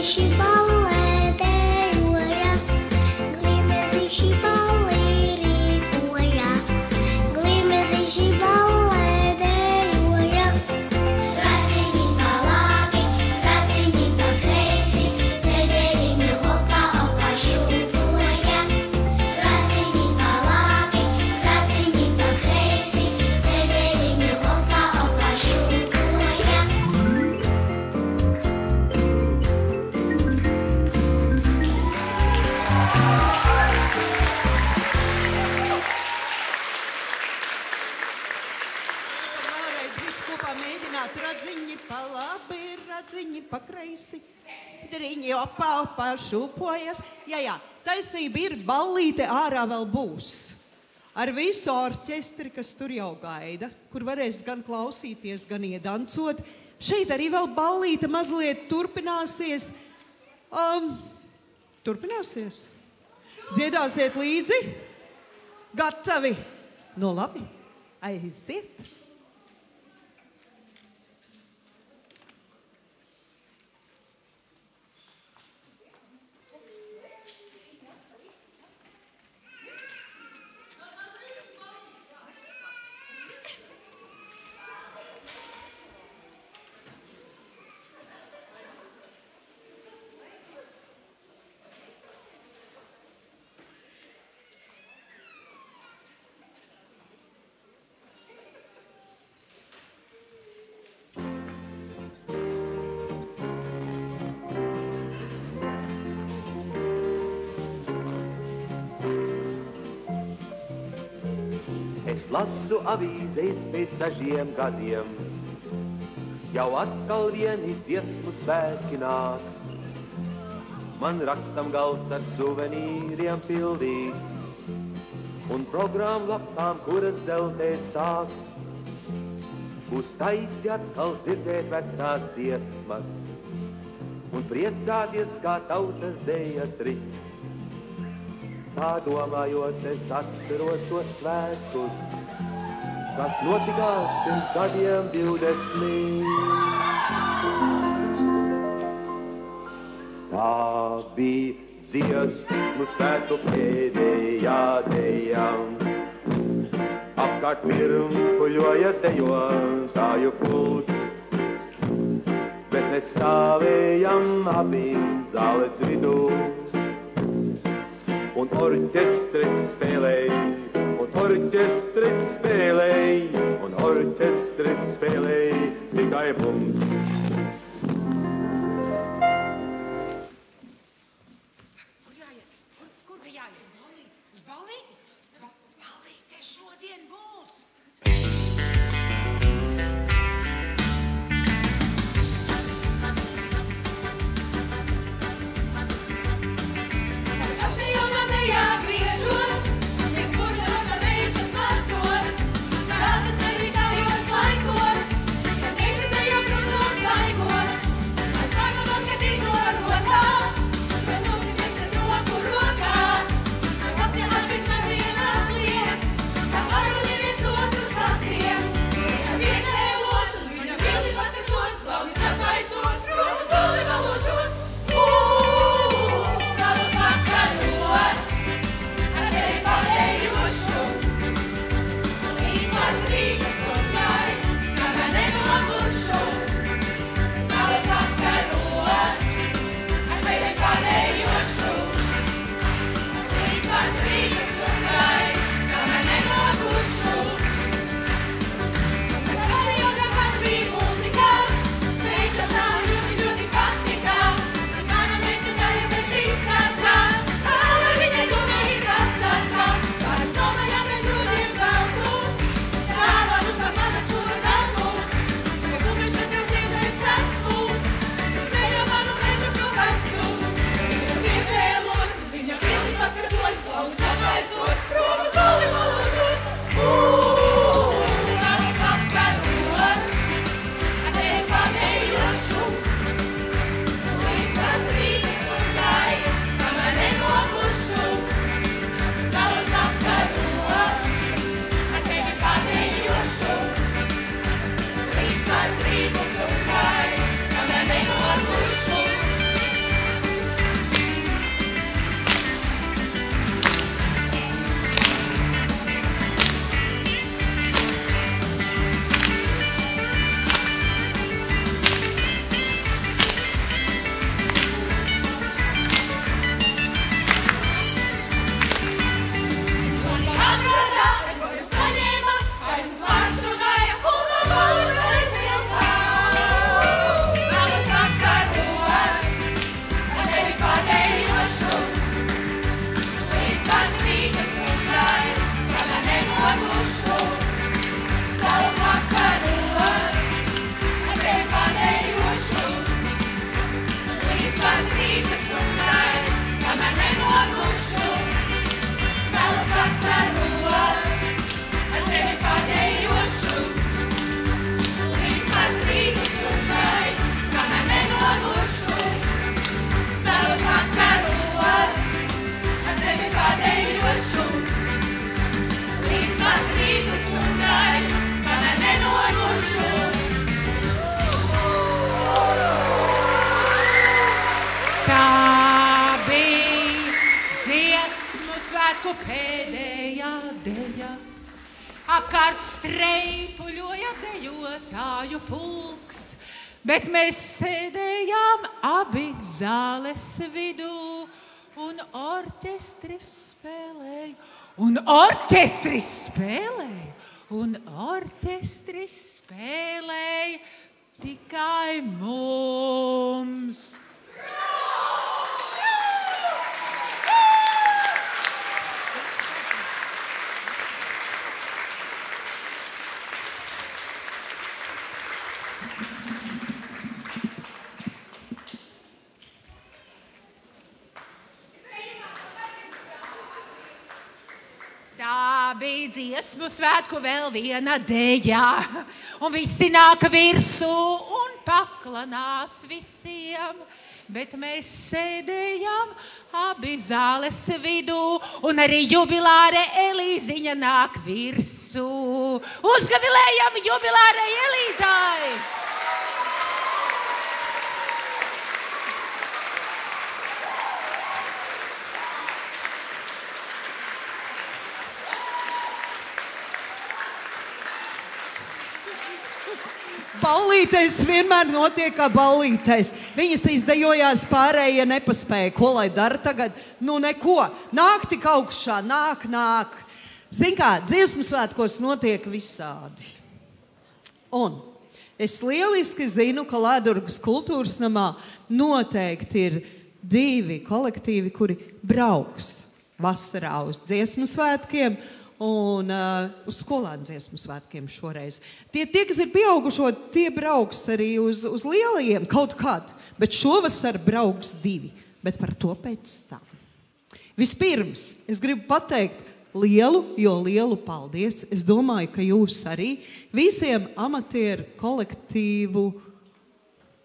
Glimezīši ballē dejoja, glimezīši ballī rīkoja, glimezīši ballē dejoja. Raciņi pa labi, raciņi pa kreisi, pedēļiņu opa opa šūpoja. Raciņi pa labi, raciņi pa kreisi, pedēļiņu opa opa šūpoja. Vēlreiz viss kopā mēģināt radziņi pa labi, radziņi pa kreisi. Driņi opā, opā šūpojas. Jā, taisnība ir, ballīte ārā vēl būs. Ar visu orķestri, kas tur jau gaida, kur varēs gan klausīties, gan iedancot. Šeit arī vēl ballīte mazliet turpināsies. Turpināsies? Dziedāsiet līdzi? Gatavi? Nu labi, aiziet! Es lasu avīzēs pēc dažiem gadiem, jau atkal vieni dziesmu svētki nāk. Man rakstam galds ar suvenīriem pildīts, un programmu lapām, kuras zeltēt sāk. Būs taisti atkal dzirdēt vecās dziesmas, un priecāties, kā tautas dejas rit. Tā domājot, es atceros tos svētkus, kas notikās pirms gadiem 20. Tā bija dziesmu svētku pēdējā deja. Apkārt mirmpuļoja dejotāju pulks, bet mēs stāvējam abi zāles vidū. Un orķestris spēlēj, un orķestris spēlēj, un orķestris spēlēj tikai mums. Kur jāiet? Kur bija jāiet? Uz ballīti? Ballīte šodien būs! Laikos, kad teicis, te jau krūtos svētku pēdējā deja. Apkārt streipuļoja dejotāju pulks, bet mēs sēdējām abi zāles vidū un orķestris spēlēja, un orķestris spēlēja, un orķestris spēlēja tikai mums. Tā bija dziesmu svētku vēl viena deja, un visi nāk virsū un paklanās visiem, bet mēs sēdējām abi zāles vidū, un arī jubilāre Elīziņa nāk virsū. Uzgavilējam jubilārai Elīzai! Ballītēs vienmēr notiek kā ballītēs. Viņas izdejojās, pārējie nepaspēja. Ko lai dara tagad? Nu neko. Nāk tik augšā, nāk. Zin kā, dziesmu svētkos notiek visādi. Un es lieliski zinu, ka Lēdurgas kultūras namā noteikti ir 2 kolektīvi, kuri brauks vasarā uz dziesmu svētkiem un uz skolēnu dziesmu svētkiem šoreiz. Tie, kas ir pieaugušo, tie brauks arī uz lielajiem kaut kādu, bet šovasar brauks 2, bet par to pēc tam. Vispirms, es gribu pateikt lielu paldies. Es domāju, ka jūs arī visiem amatieru kolektīvu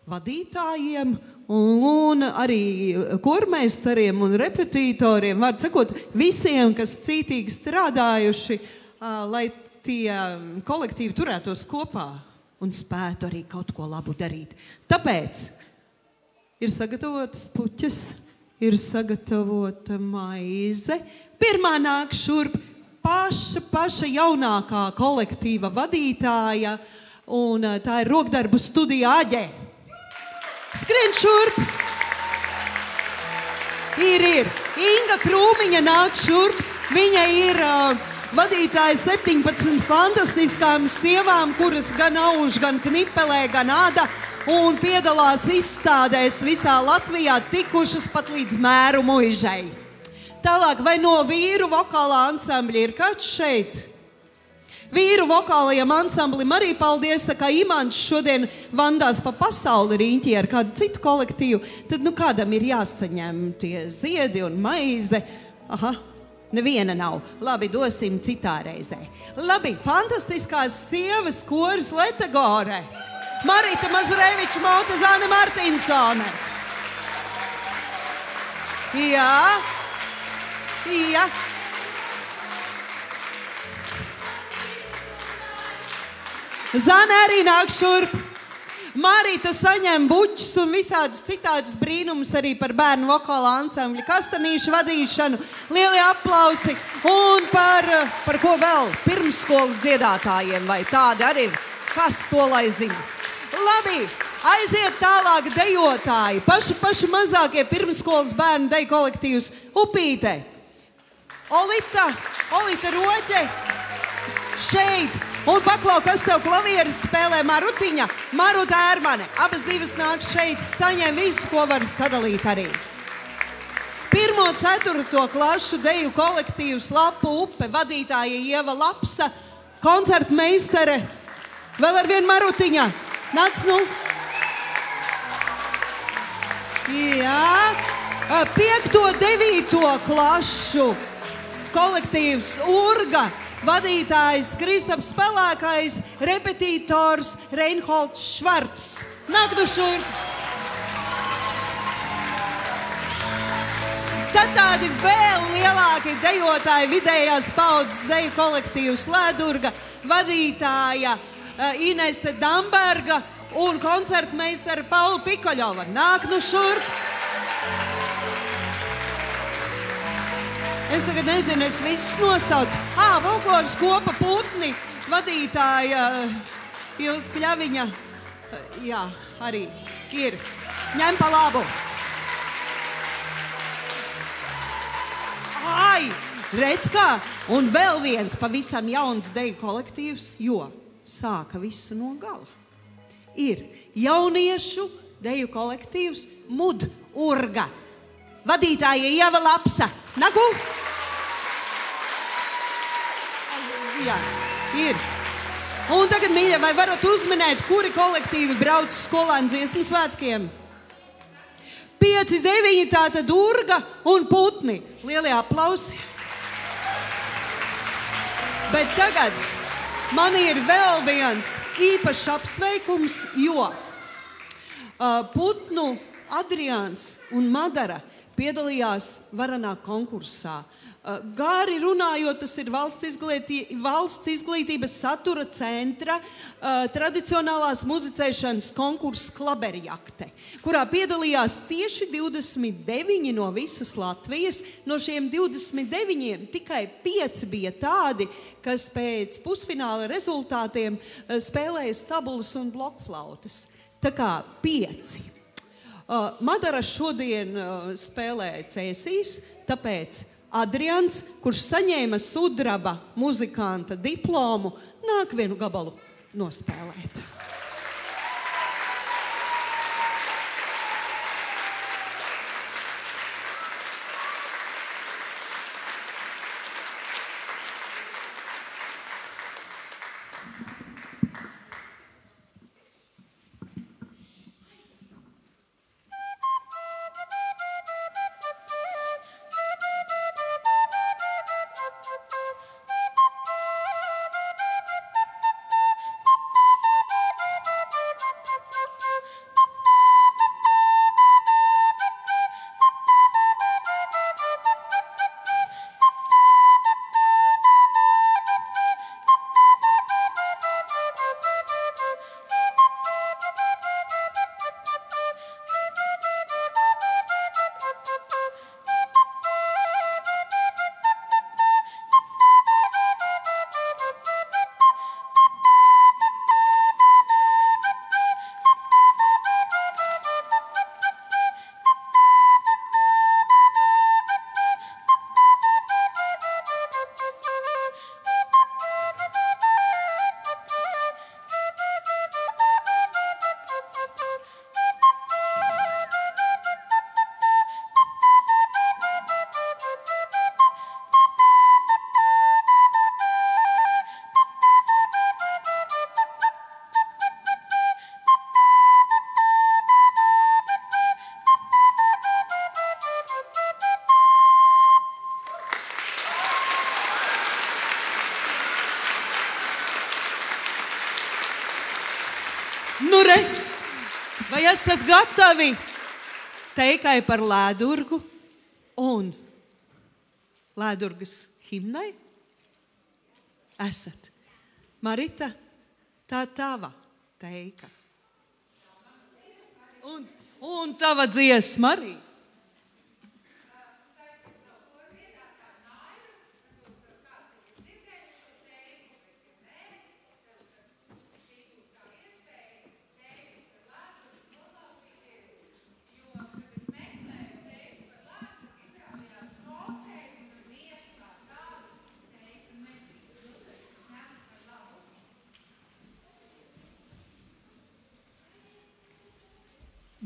vadītājiem un arī kormeistariem un repetitoriem, var sakot, visiem, kas cītīgi strādājuši, lai tie kolektīvi turētos kopā un spētu arī kaut ko labu darīt. Tāpēc ir sagatavotas puķes, ir sagatavota maize. Pirmā nāk šurp paša jaunākā kolektīva vadītāja, un tā ir rokdarbu studija Aģe. Skrien šurp! Ir. Inga Krūmiņa nāk šurp. Viņa ir vadītāja 17 fantastiskām sievām, kuras gan auž, gan knipelē, gan āda, un piedalās izstādēs visā Latvijā, tikušas pat līdz Mēru muižai. Tālāk, vai no vīru vokālā ansambļa ir kāds šeit? Vīru vokālajam ansamblim arī paldies, tā kā Imants šodien vandās pa pasauli riņķi ar kādu citu kolektīvu, tad kādam ir jāsaņem tie ziedi un maize. Aha, neviena nav. Labi, dosim citā reizē. Labi, fantastiskās sievas koris Letagore. Marita Mazureviča, Mauta Zāne Martinsone. Jā. Zane arī nāk šurp. Marita saņem bučus un visādus citādus brīnumus arī par bērnu vokālā ansambļa kastanīšu vadīšanu. Lieli aplausi. Un par ko vēl? Pirmsskolas dziedātājiem, vai tādi arī ir? Kas to lai zina? Labi, aiziet tālāk dejotāji. Paši mazākie pirmsskolas bērnu deju kolektīvs Upīte. Olita Roķe. Šeit. Un paklau, kas tev klavieres spēlē Marutiņa, Maruta Ērmane. Abas divas nāk šeit, saņem visu, ko var sadalīt arī. 1.4. klašu deju kolektīvs Lapu upe, vadītāja Ieva Lapsa, koncertmeistere, vēl ar vienu Marutiņa. Nāc nu. Jā. 5.9. klašu kolektīvs Urga, vadītājs Kristaps Pelēkais, repetitors Reinholds Švarts. Nāk nu šurp! Tad tādi vēl lielāki dejotāji, vidējās paudzes deju kolektīvs Lēdurga, vadītāja Inese Damberga un koncertmeistara Paula Pikoļova. Nāk nu šurp! Es tagad nezinu, es visus nosaucu. Folkloras kopa Putni, vadītāja Ilza Kļaviņa. Jā, arī ir. Ņem pa labu. Ai, redz kā. Un vēl viens pavisam jauns deju kolektīvs, jo sāka visu no gala. Ir jauniešu deju kolektīvs Mudurga. Vadītāja Ieva Lapsa. Nagu? Jā, ir. Un tagad, mīļie, vai varat uzminēt, kuri kolektīvi brauc skolēnu dziesmu svētkiem? 5, 9, tātad Urga un Putni. Lielie aplausi. Bet tagad man ir vēl viens īpašs apsveikums, jo Putnu Adriāns un Madara piedalījās varanā konkursā. Gāri runājot, tas ir valsts izglītības satura centra tradicionālās muzicēšanas konkurss Klaberjakte, kurā piedalījās tieši 29 no visas Latvijas. No šiem 29 tikai 5 bija tādi, kas pēc pusfināla rezultātiem spēlēja stabulas un blokflautas. Tā kā 5. Madara šodien spēlē cēsīs, tāpēc Adrians, kurš saņēma sudraba muzikanta diplomu, nāk vienu gabalu nospēlēt. Nu re, vai esat gatavi teikai par Lēdurgu un Lēdurgas himnai? Esat. Marita, tā tava teika. Un tava dziesma arī.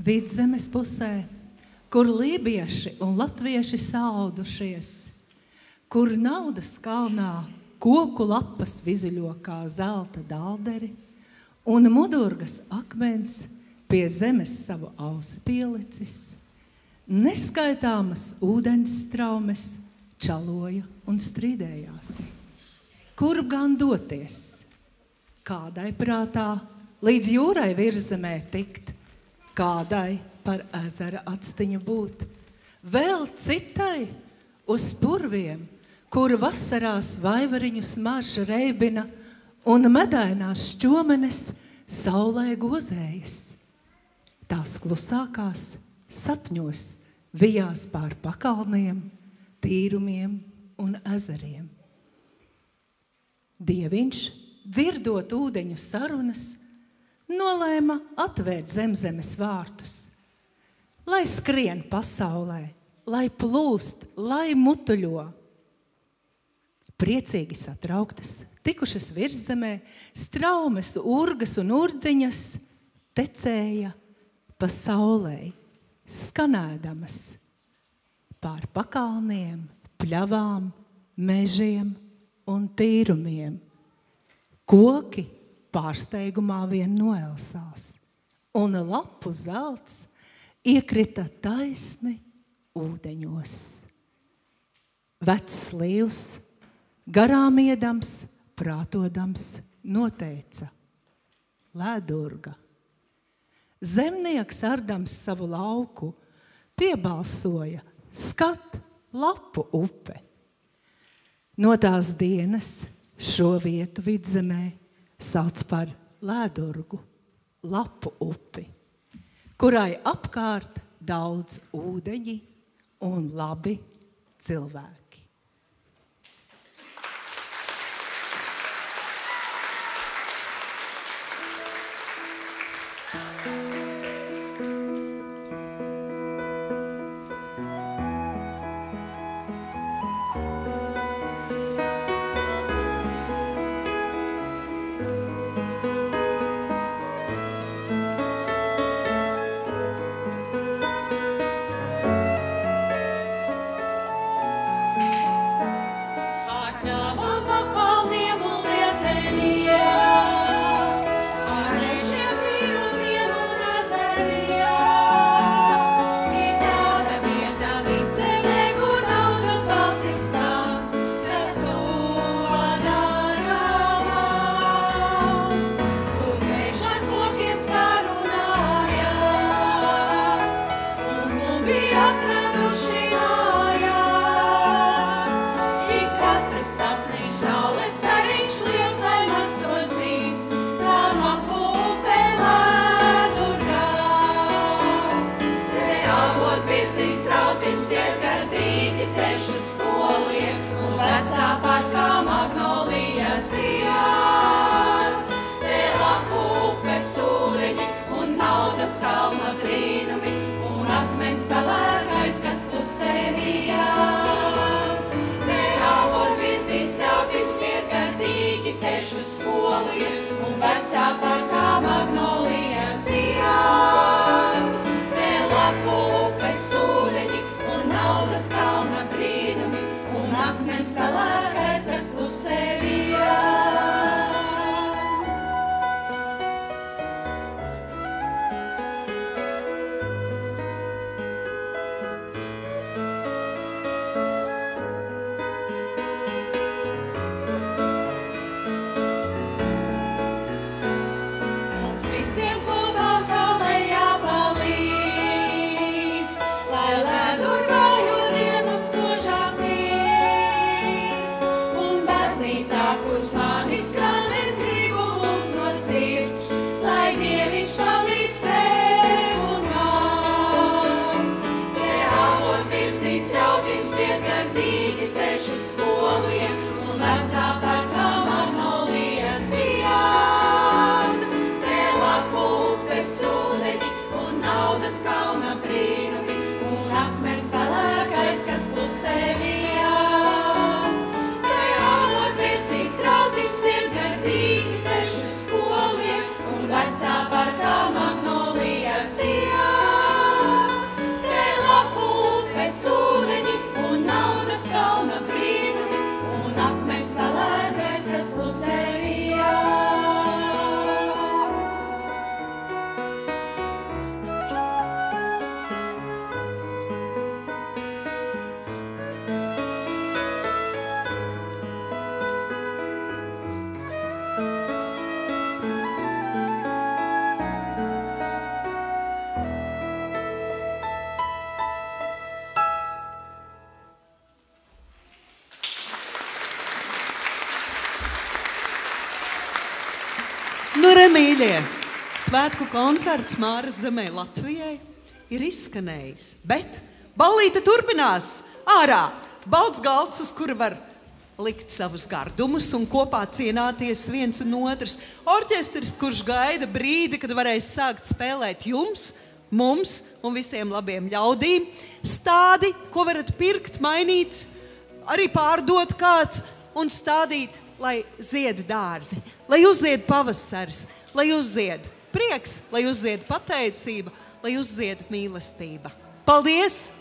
Vidzemes pusē, kur lībieši un latvieši saudušies, kur naudas kalnā koku lapas vizuļo kā zelta dalderi, un Mudurgas akmens pie zemes savu ausi pielicis, neskaitāmas ūdens straumes čaloja un strīdējās. Kur gan doties? Kādai prātā līdz jūrai virzemē tikt, kādai par ezera atstiņu būt, vēl citai uz purviem, kur vasarās vaivariņu smarža reibina un medainās šķomenes saulē gozējas. Tās klusākās sapņos vijās pār pakalniem, tīrumiem un ezeriem. Dieviņš, dzirdot ūdeņu sarunas, nolēma atvērt zemzemes vārtus, lai skrien pasaulē, lai plūst, lai mutuļo. Priecīgi satrauktas, tikušas virszemē, straumes, urgas un urdziņas tecēja pa saulei, skanēdamas pār pakalniem, pļavām, mežiem un tīrumiem. Koki pārsteigumā vien noelsās, un lapu zelts iekrita taisni ūdeņos. Vecs līvs, garām iedams, prātodams, noteica: Lēdurga. Zemnieks ardams savu lauku piebalsoja: Skat, lapu upe. No tās dienas šo vietu vidzemē sauc par Lēdurgu, lapu upi, kurai apkārt daudz ūdeņi un labi cilvēki. Nu, remīļie, svētku koncerts Māras zemē Latvijai ir izskanējis, bet ballīte turpinās ārā. balts galds, uz kura var likt savus gardumus un kopā cienāties viens un otrs. Orķestris, kurš gaida brīdi, kad varēs sākt spēlēt jums, mums un visiem labiem ļaudīm. Stādi, ko varat pirkt, mainīt, arī pārdot kāds un stādīt, lai zied dārzi, lai uzzied pavasaris, lai uzzied prieks, lai uzzied pateicība, lai uzzied mīlestība. Paldies!